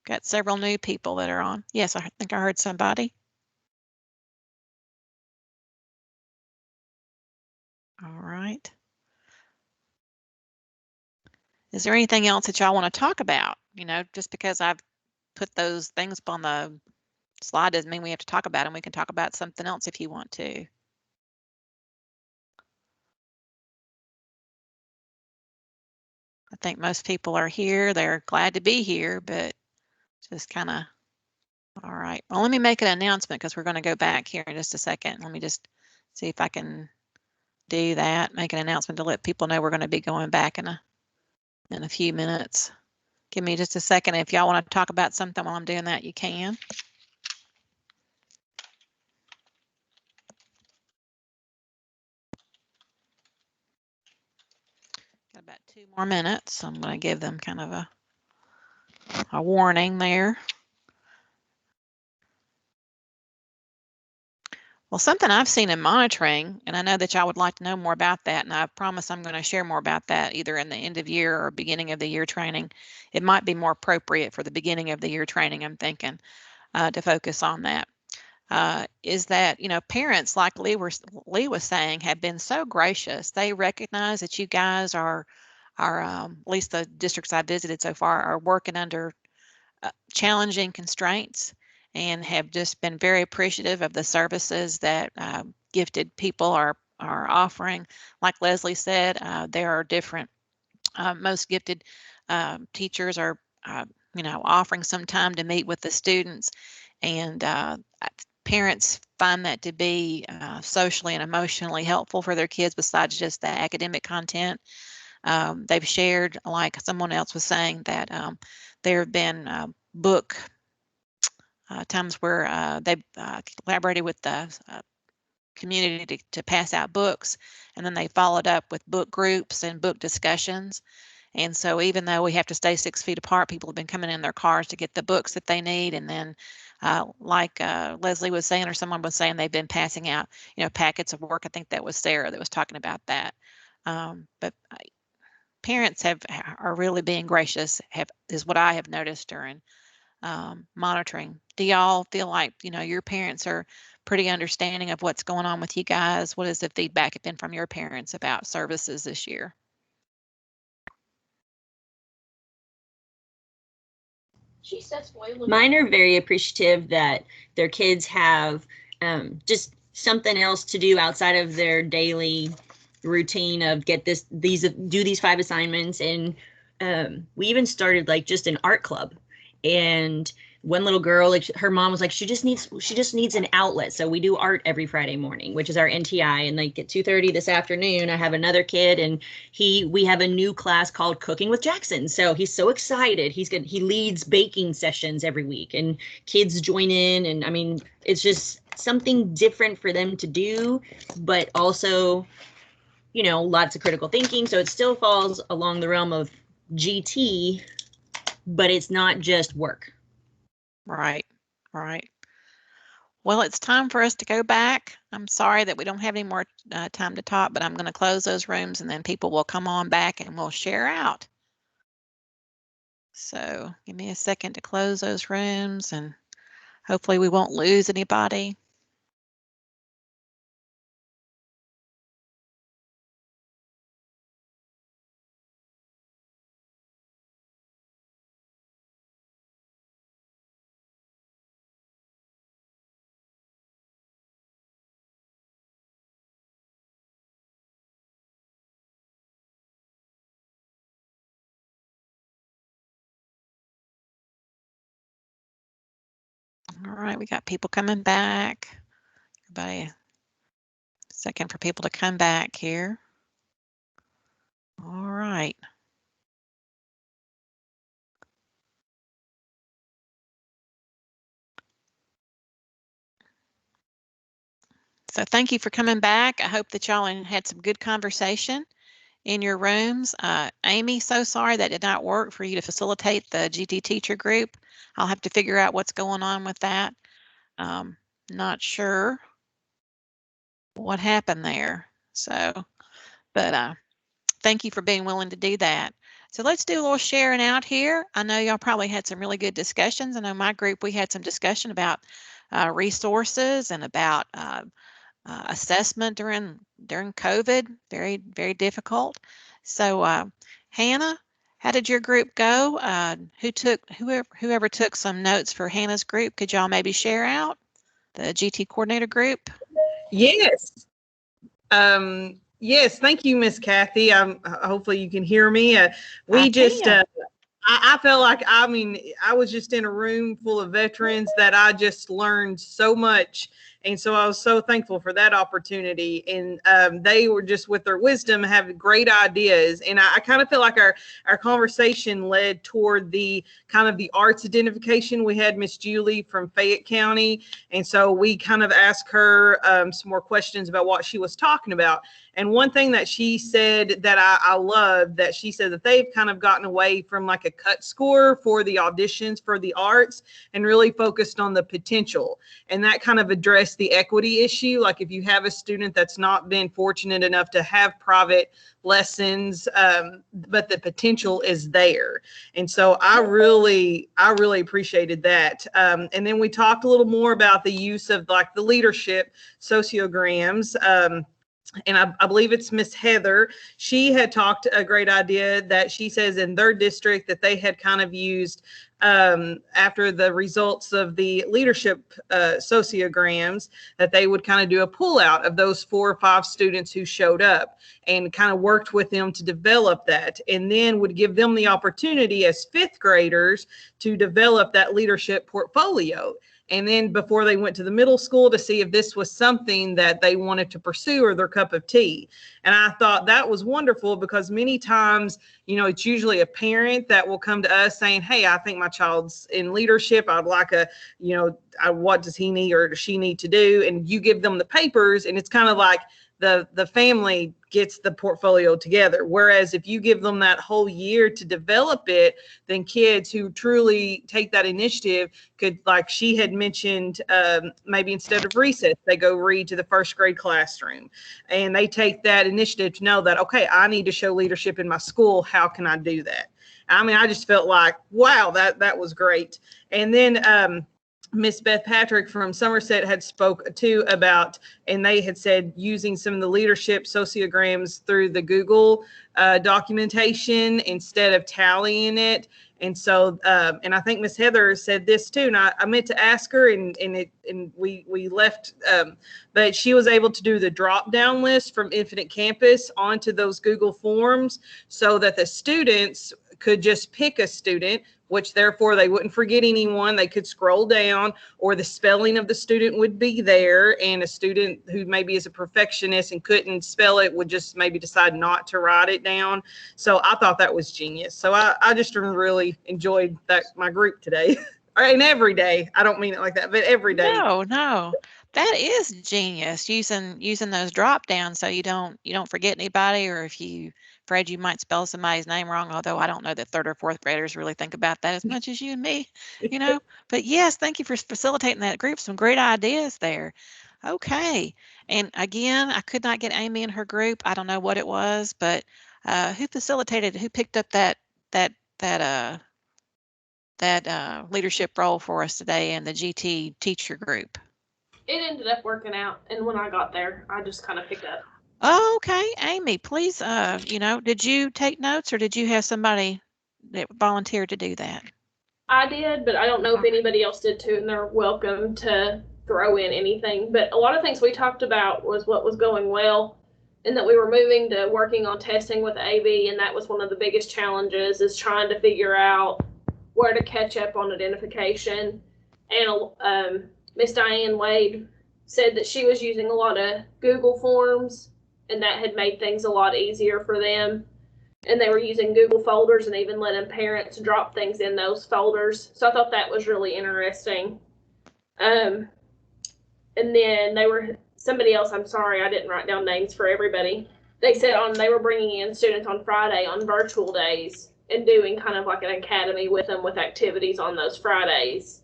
Got several new people that are on. Yes, I think I heard somebody. All right. Is there anything else that y'all want to talk about? Just because I've put those things up on the slide doesn't mean we have to talk about them. We can talk about something else if you want to. I think most people are here. They're glad to be here, but just kind of, all right. Well, let me make an announcement because we're going to go back here in just a second. Let me just see if I can do that. Make an announcement to let people know we're going to be going back in a few minutes. Give me just a second. If y'all want to talk about something while I'm doing that, you can. Got about 2 more minutes. I'm going to give them kind of a warning there. Well, something I've seen in monitoring, and I know that y'all would like to know more about that, and I promise I'm going to share more about that either in the end of year or beginning of the year training. It might be more appropriate for the beginning of the year training, I'm thinking, to focus on that. Is that, parents, like Lee was saying, have been so gracious. They recognize that you guys are at least the districts I've visited so far, are working under challenging constraints and have just been very appreciative of the services that gifted people are offering. Like Leslie said, there are different, most gifted teachers are, offering some time to meet with the students, and parents find that to be socially and emotionally helpful for their kids besides just the academic content. They've shared, like someone else was saying, that there have been book times where they've collaborated with the community to pass out books, and then they followed up with book groups and book discussions. And so even though we have to stay 6 feet apart, people have been coming in their cars to get the books that they need. And then like Leslie was saying, or someone was saying, they've been passing out, packets of work. I think that was Sarah that was talking about that. But parents are really being gracious, is what I have noticed during monitoring. Do y'all feel like, your parents are pretty understanding of what's going on with you guys? What has the feedback been from your parents about services this year? Mine are very appreciative that their kids have just something else to do outside of their daily routine of do these 5 assignments. And we even started like just an art club. And one little girl, like her mom was like, she just needs an outlet. So we do art every Friday morning, which is our NTI. And like at 2:30 this afternoon, I have another kid, and we have a new class called Cooking with Jackson. So he's so excited. He leads baking sessions every week, and kids join in. And I mean, it's just something different for them to do, but also, lots of critical thinking. So it still falls along the realm of GT, but it's not just work. Right. Well, it's time for us to go back. I'm sorry that we don't have any more time to talk, but I'm going to close those rooms, and then people will come on back and we'll share out. So give me a second to close those rooms, and hopefully we won't lose anybody. All right, we got people coming back. Everybody, a second for people to come back here. All right. So thank you for coming back. I hope that y'all had some good conversation in your rooms. Amy, so sorry that did not work for you to facilitate the GT teacher group. I'll have to figure out what's going on with that. Not sure what happened there. So, but thank you for being willing to do that. So let's do a little sharing out here. I know y'all probably had some really good discussions. I know my group, we had some discussion about resources and about assessment during COVID. Very, very difficult. So Hannah, How did your group go? Whoever took some notes for Hannah's group, could y'all maybe share out the GT coordinator group? Yes. Yes, thank you, Miss Kathy. Hopefully you can hear me. I felt like, I mean, I was just in a room full of veterans that I just learned so much. And so I was so thankful for that opportunity. And they were just, with their wisdom, having great ideas. And I kind of feel like our conversation led toward the kind of the arts identification. We had Miss Julie from Fayette County. And so we kind of asked her some more questions about what she was talking about. And one thing that she said that I loved, that she said that they've kind of gotten away from like a cut score for the auditions for the arts and really focused on the potential. And that kind of addressed the equity issue. Like if you have a student that's not been fortunate enough to have private lessons, but the potential is there. And so I really appreciated that. And then we talked a little more about the use of like the leadership sociograms. And I believe it's Miss Heather. She had talked a great idea that she says in their district that they had kind of used after the results of the leadership sociograms, that they would kind of do a pull out of those 4 or 5 students who showed up and kind of worked with them to develop that, and then would give them the opportunity as 5th graders to develop that leadership portfolio. And then before they went to the middle school to see if this was something that they wanted to pursue or their cup of tea. And I thought that was wonderful, because many times, you know, it's usually a parent that will come to us saying, hey, I think my child's in leadership. I'd like what does he need or does she need to do? And you give them the papers, and it's kind of like the family gets the portfolio together. Whereas if you give them that whole year to develop it, then kids who truly take that initiative could, like she had mentioned, maybe instead of recess, they go read to the 1st grade classroom, and they take that initiative to know that, okay, I need to show leadership in my school. How can I do that? I mean, I just felt like, wow, that was great. And then, Miss Beth Patrick from Somerset had spoke too about, and they had said using some of the leadership sociograms through the Google documentation instead of tallying it. And so, and I think Miss Heather said this too, and I meant to ask her, and we left, but she was able to do the drop down list from Infinite Campus onto those Google Forms, so that the students could just pick a student, which therefore they wouldn't forget anyone. They could scroll down, or the spelling of the student would be there, and a student who maybe is a perfectionist and couldn't spell it would just maybe decide not to write it down. So I thought that was genius. So I just really enjoyed that, my group today. And every day. I don't mean it like that, but every day. No. That is genius, using those drop downs so you don't forget anybody, or if you afraid you might spell somebody's name wrong, although I don't know that 3rd or 4th graders really think about that as much as you and me, you know. But yes, thank you for facilitating that group. Some great ideas there. Okay. And again, I could not get Amy in her group. I don't know what it was, but who picked up that leadership role for us today in the GT teacher group? It ended up working out, and when I got there, I just kind of picked up. Oh, okay. Amy, please, did you take notes, or did you have somebody that volunteered to do that? I did, but I don't know if anybody else did too, and they're welcome to throw in anything. But a lot of things we talked about was what was going well, and that we were moving to working on testing with AB, and that was one of the biggest challenges, is trying to figure out where to catch up on identification. And Miss Diane Wade said that she was using a lot of Google Forms, and that had made things a lot easier for them. And they were using Google folders and even letting parents drop things in those folders. So I thought that was really interesting. And then somebody else, I'm sorry, I didn't write down names for everybody. They said they were bringing in students on Friday on virtual days and doing kind of like an academy with them with activities on those Fridays.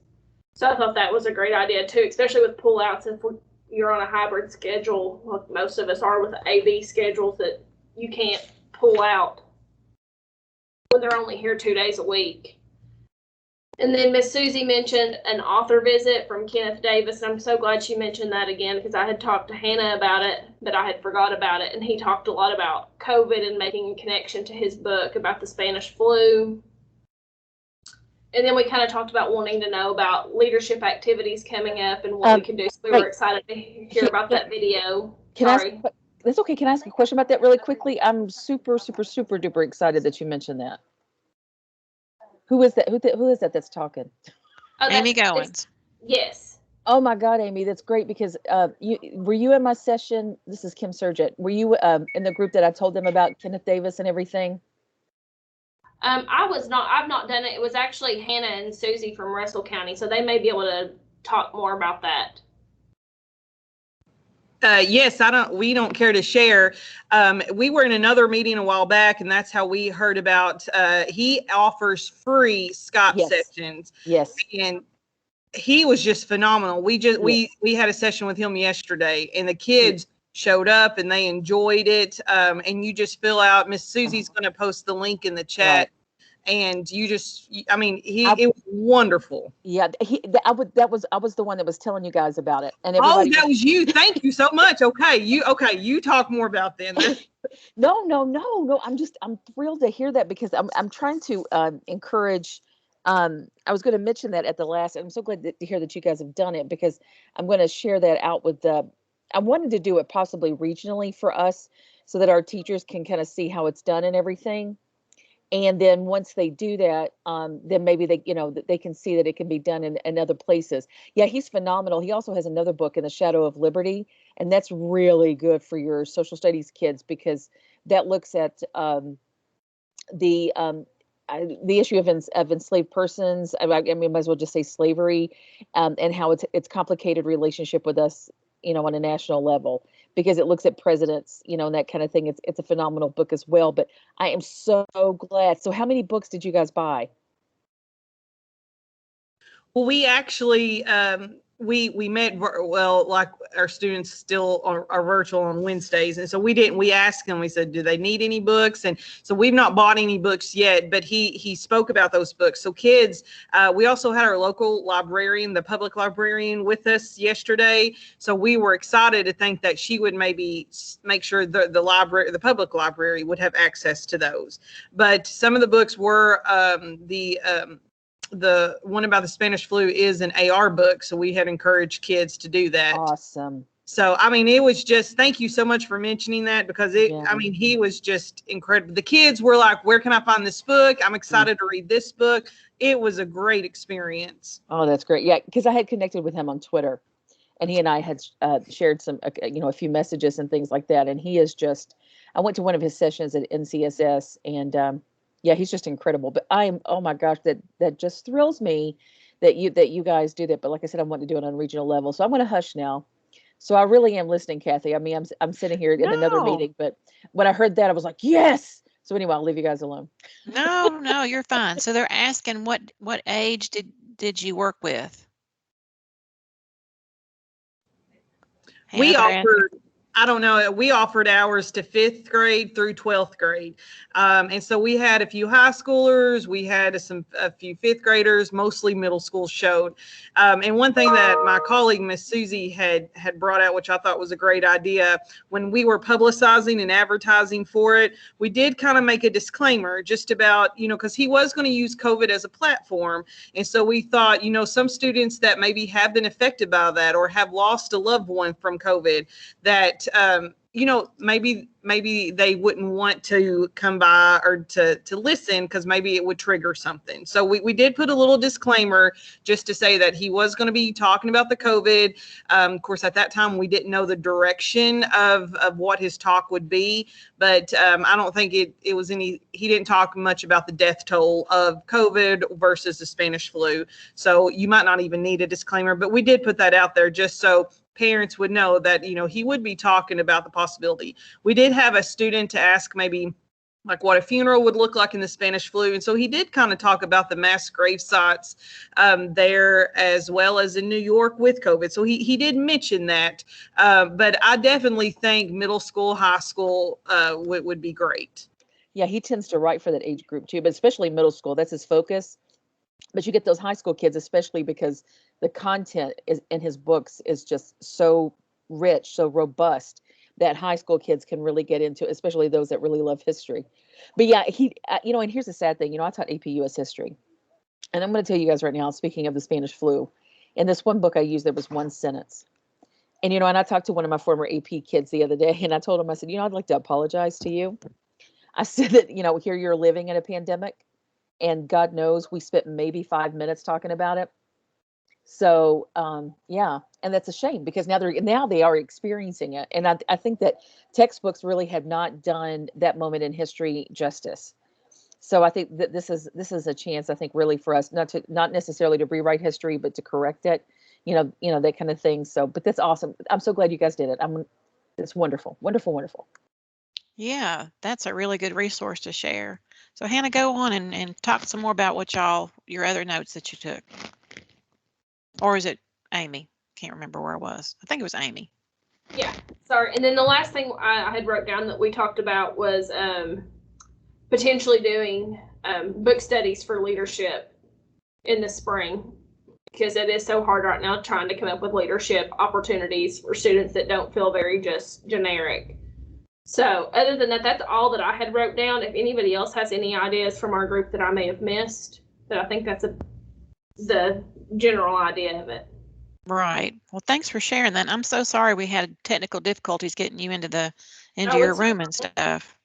So I thought that was a great idea too, especially with pullouts. If you're on a hybrid schedule, like most of us are with AB schedules, that you can't pull out when they're only here 2 days a week. And then Miss Susie mentioned an author visit from Kenneth Davis. I'm so glad she mentioned that again because I had talked to Hannah about it, but I had forgot about it. And he talked a lot about COVID and making a connection to his book about the Spanish flu. And then we kind of talked about wanting to know about leadership activities coming up and what we can do. So we were excited to hear about that video. Sorry. That's okay. Can I ask a question about that really quickly? I'm super, super, super duper excited that you mentioned that. Who is that? Who is that that's talking? Oh, Amy Goins. Yes. Oh my God, Amy, that's great because were you in my session? This is Kim Surgett. Were you in the group that I told them about Kenneth Davis and everything? I was not. I've not done it. It was actually Hannah and Susie from Russell County, so they may be able to talk more about that. Yes, we don't care to share. We were in another meeting a while back, and that's how we heard about, he offers free Skype sessions. Yes. And he was just phenomenal. We had a session with him yesterday, and the kids showed up and they enjoyed it. And you just fill out, Miss Susie's going to post the link in the chat. Right. And it was wonderful. Yeah, I was the one that was telling you guys about it, and everybody. Oh, that was you. Thank you so much. Okay, you talk more about then. No. I'm thrilled to hear that because I'm trying to encourage. I was going to mention that at the last. I'm so glad to hear that you guys have done it because I'm going to share that out with the. I wanted to do it possibly regionally for us so that our teachers can kind of see how it's done and everything. And then once they do that, then maybe they can see that it can be done in other places. Yeah, he's phenomenal. He also has another book, In the Shadow of Liberty, and that's really good for your social studies kids because that looks at the issue of enslaved persons. I mean, might as well just say slavery, and how it's complicated relationship with us, on a national level. Because it looks at presidents, and that kind of thing. It's a phenomenal book as well. But I am so glad. So how many books did you guys buy? Well, we actually we met like our students still are virtual on Wednesdays, and so we asked them. We said, do they need any books? And so we've not bought any books yet, but he spoke about those books. So kids, we also had our local librarian, the public librarian, with us yesterday. So we were excited to think that she would maybe make sure the public library would have access to those. But some of the books were the one about the Spanish flu is an AR book, so we had encouraged kids to do that. Awesome. So it was just, thank you so much for mentioning that because he was just incredible. The kids were like, where can I find this book? I'm excited to read this book. It was a great experience. Oh, that's great. Yeah, because I had connected with him on Twitter, and he and I had shared some a few messages and things like that. And he is just, I went to one of his sessions at NCSS, and yeah, he's just incredible. But oh my gosh, that just thrills me that you guys do that. But like I said, I want to do it on a regional level. So I'm going to hush now. So I really am listening, Kathy. I mean, I'm sitting here in another meeting, but when I heard that, I was like, yes. So anyway, I'll leave you guys alone. No, you're fine. So they're asking what age did you work with? We offered, I don't know, we offered hours to 5th grade through 12th grade. And so we had a few high schoolers, we had a few 5th graders, mostly middle school showed. And one thing that my colleague, Miss Susie, had brought out, which I thought was a great idea, when we were publicizing and advertising for it, we did kind of make a disclaimer just about, because he was going to use COVID as a platform. And so we thought, some students that maybe have been affected by that or have lost a loved one from COVID, that maybe they wouldn't want to come by or to listen because maybe it would trigger something. So we did put a little disclaimer just to say that he was going to be talking about the COVID. Of course, at that time, we didn't know the direction of what his talk would be, but I don't think it was he didn't talk much about the death toll of COVID versus the Spanish flu. So you might not even need a disclaimer, but we did put that out there just so parents would know that, he would be talking about the possibility. We did have a student to ask maybe like what a funeral would look like in the Spanish flu. And so he did kind of talk about the mass grave sites there as well as in New York with COVID. So he did mention that. But I definitely think middle school, high school would be great. Yeah, he tends to write for that age group too, but especially middle school. That's his focus. But you get those high school kids, especially because the content is in his books is just so rich, so robust, that high school kids can really get into, especially those that really love history. But yeah, and here's the sad thing, I taught AP US history. And I'm going to tell you guys right now, speaking of the Spanish flu, in this one book I used, there was one sentence. And, and I talked to one of my former AP kids the other day, and I told him, I said, I'd like to apologize to you. I said that, here you're living in a pandemic, and God knows we spent maybe 5 minutes talking about it. So, yeah, and that's a shame because now they are experiencing it. And I think that textbooks really have not done that moment in history justice. So I think that this is a chance, I think, really for us not necessarily to rewrite history, but to correct it, that kind of thing. So, but that's awesome. I'm so glad you guys did it. It's wonderful, wonderful, wonderful. Yeah, that's a really good resource to share. So Hannah, go on and talk some more about your other notes that you took. Or is it Amy? Can't remember where it was. I think it was Amy. Yeah, sorry. And then the last thing I had wrote down that we talked about was potentially doing book studies for leadership in the spring, because it is so hard right now trying to come up with leadership opportunities for students that don't feel very just generic. So other than that, that's all that I had wrote down. If anybody else has any ideas from our group that I may have missed, but I think that's the general idea of it. Right. Well, thanks for sharing that. I'm so sorry we had technical difficulties getting you into your room and stuff.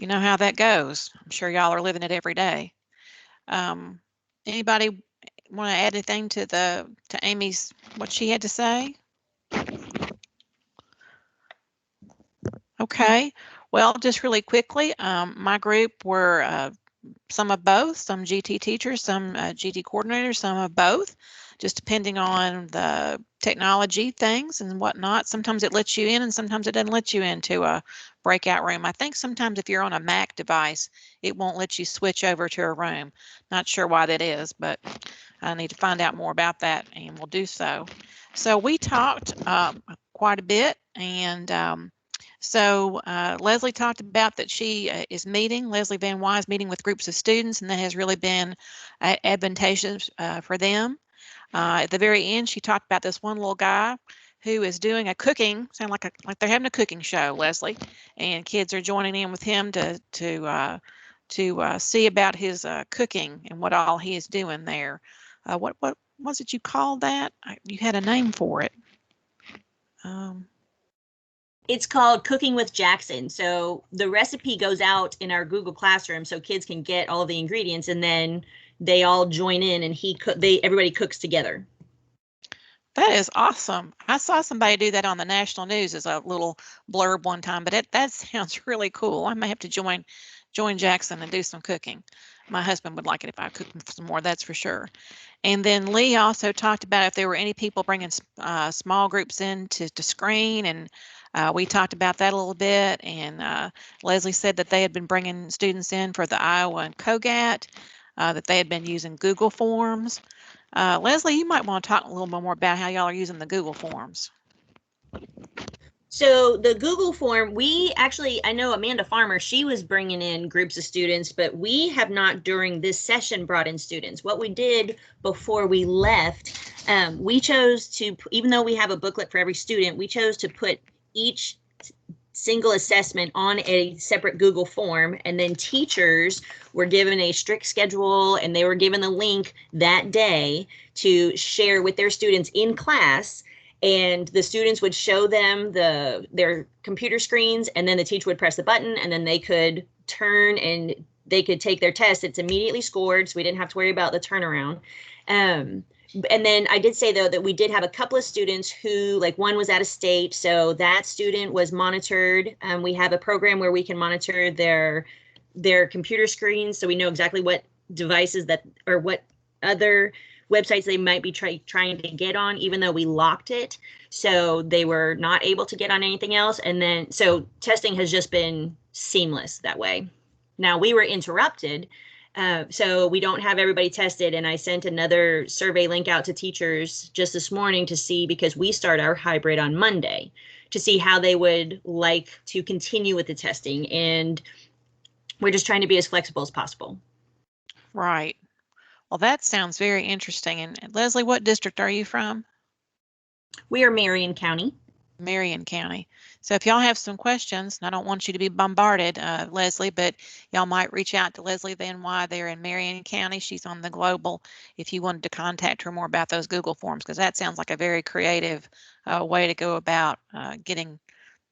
You know how that goes. I'm sure y'all are living it every day. Anybody want to add anything to Amy's, what she had to say? Okay. Well, just really quickly, my group were some of both, some GT teachers, some GT coordinators, some of both, just depending on the technology things and whatnot. Sometimes it lets you in and sometimes it doesn't let you into a breakout room. I think sometimes if you're on a Mac device, it won't let you switch over to a room. Not sure why that is, but I need to find out more about that and we'll do so. So we talked quite a bit, and so Leslie talked about that she Leslie Van Wy is meeting with groups of students, and that has really been advantageous for them. At the very end, she talked about this one little guy who is doing a cooking, sound like they're having a cooking show, Leslie, and kids are joining in with him to see about his cooking and what all he is doing there. What was it you called that? You had a name for it. It's called Cooking with Jackson. So the recipe goes out in our Google Classroom so kids can get all of the ingredients, and then they all join in and everybody cooks together. That is awesome. I saw somebody do that on the national news as a little blurb one time, but that sounds really cool. I may have to join Jackson and do some cooking. My husband would like it if I cooked some more, that's for sure. And then Lee also talked about if there were any people bringing small groups in to screen, and we talked about that a little bit. And Leslie said that they had been bringing students in for the Iowa and COGAT, that they had been using Google Forms. Leslie, you might want to talk a little bit more about how y'all are using the Google Forms. So the Google form, I know Amanda Farmer, she was bringing in groups of students, but we have not during this session brought in students. What we did before we left, we chose to, even though we have a booklet for every student, we chose to put each single assessment on a separate Google form, and then teachers were given a strict schedule and they were given the link that day to share with their students in class. And the students would show them their computer screens, and then the teacher would press the button, and then they could turn and they could take their test. It's immediately scored, so we didn't have to worry about the turnaround. And then I did say, though, that we did have a couple of students who, like, one was out of state, so that student was monitored. We have a program where we can monitor their computer screens, so we know exactly what devices or what other websites they might be trying to get on, even though we locked it. So they were not able to get on anything else. And then, so testing has just been seamless that way. Now we were interrupted. So we don't have everybody tested. And I sent another survey link out to teachers just this morning to see, because we start our hybrid on Monday, to see how they would like to continue with the testing. And we're just trying to be as flexible as possible. Right. Well, that sounds very interesting. And Leslie, what district are you from? We are Marion County. Marion County. So if y'all have some questions, and I don't want you to be bombarded, Leslie, but y'all might reach out to Leslie Van Wy there in Marion County. She's on the global if you wanted to contact her more about those Google Forms, because that sounds like a very creative way to go about getting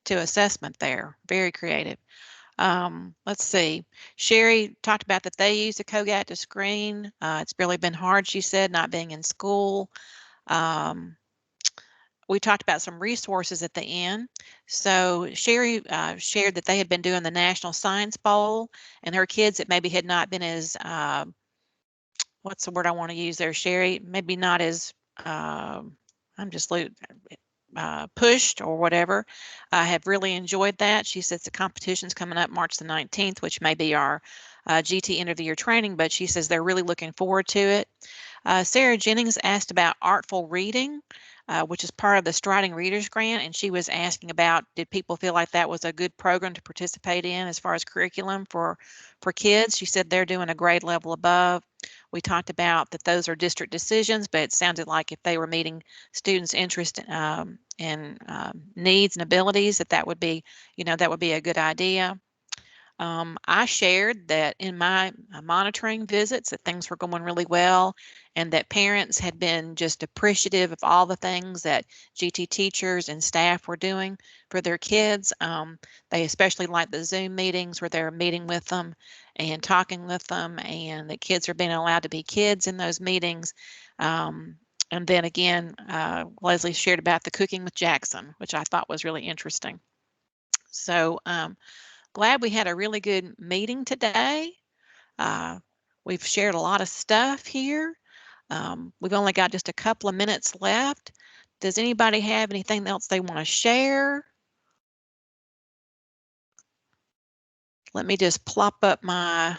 to assessment there. Very creative. Let's see. Sherry talked about that they use the COGAT to screen. It's really been hard, she said, not being in school. We talked about some resources at the end. So Sherry shared that they had been doing the National Science Bowl, and her kids that maybe had not been as, what's the word I want to use there, Sherry? Maybe not as, I'm just pushed or whatever. I have really enjoyed that. She says the competition's coming up March the 19th, which may be our GT end of the year training, but she says they're really looking forward to it. Sarah Jennings asked about artful reading, which is part of the Striding Readers Grant, and she was asking about, did people feel like that was a good program to participate in as far as curriculum for kids? She said they're doing a grade level above. We talked about that those are district decisions, but it sounded like if they were meeting students' interest and needs and abilities, that would be, that would be a good idea. I shared that in my monitoring visits that things were going really well and that parents had been just appreciative of all the things that GT teachers and staff were doing for their kids. They especially liked the Zoom meetings where they're meeting with them and talking with them, and the kids are being allowed to be kids in those meetings. And then again, Leslie shared about the Cooking with Jackson, which I thought was really interesting. So glad we had a really good meeting today. We've shared a lot of stuff here. We've only got just a couple of minutes left. Does anybody have anything else they want to share? Let me just plop up my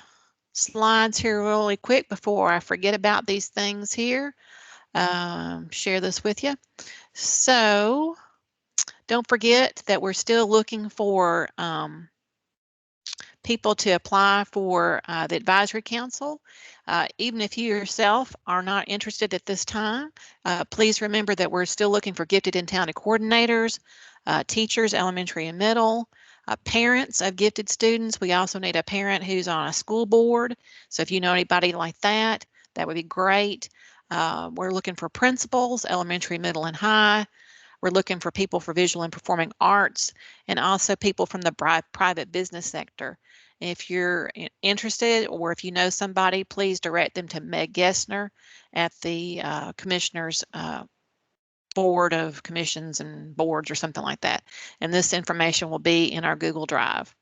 slides here really quick before I forget about these things here. Share this with you. So don't forget that we're still looking for people to apply for the advisory council. Even if you yourself are not interested at this time, please remember that we're still looking for gifted and talented coordinators, teachers, elementary and middle, parents of gifted students. We also need a parent who's on a school board. So if you know anybody like that, that would be great. We're looking for principals, elementary, middle, and high. We're looking for people for visual and performing arts, and also people from the private business sector. If you're interested or if you know somebody, please direct them to Meg Gessner at the Commissioners Board of Commissions and Boards or something like that. And this information will be in our Google Drive.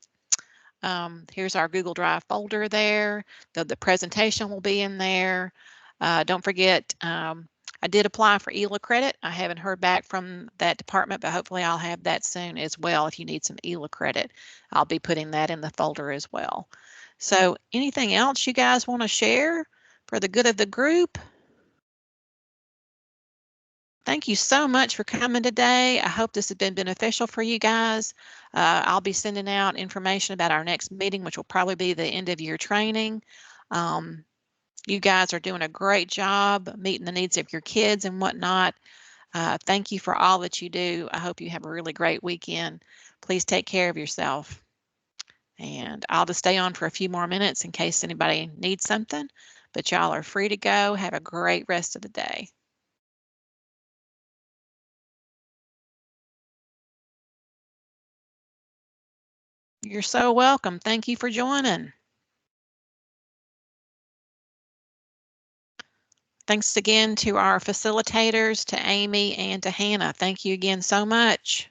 Here's our Google Drive folder there. The presentation will be in there. Don't forget, I did apply for ELA credit. I haven't heard back from that department, but hopefully I'll have that soon as well. If you need some ELA credit, I'll be putting that in the folder as well. So anything else you guys want to share for the good of the group? Thank you so much for coming today. I hope this has been beneficial for you guys. I'll be sending out information about our next meeting, which will probably be the end of year training. You guys are doing a great job meeting the needs of your kids and whatnot. Thank you for all that you do. I hope you have a really great weekend. Please take care of yourself. And I'll just stay on for a few more minutes in case anybody needs something, but y'all are free to go. Have a great rest of the day. You're so welcome. Thank you for joining. Thanks again to our facilitators, to Amy and to Hannah. Thank you again so much.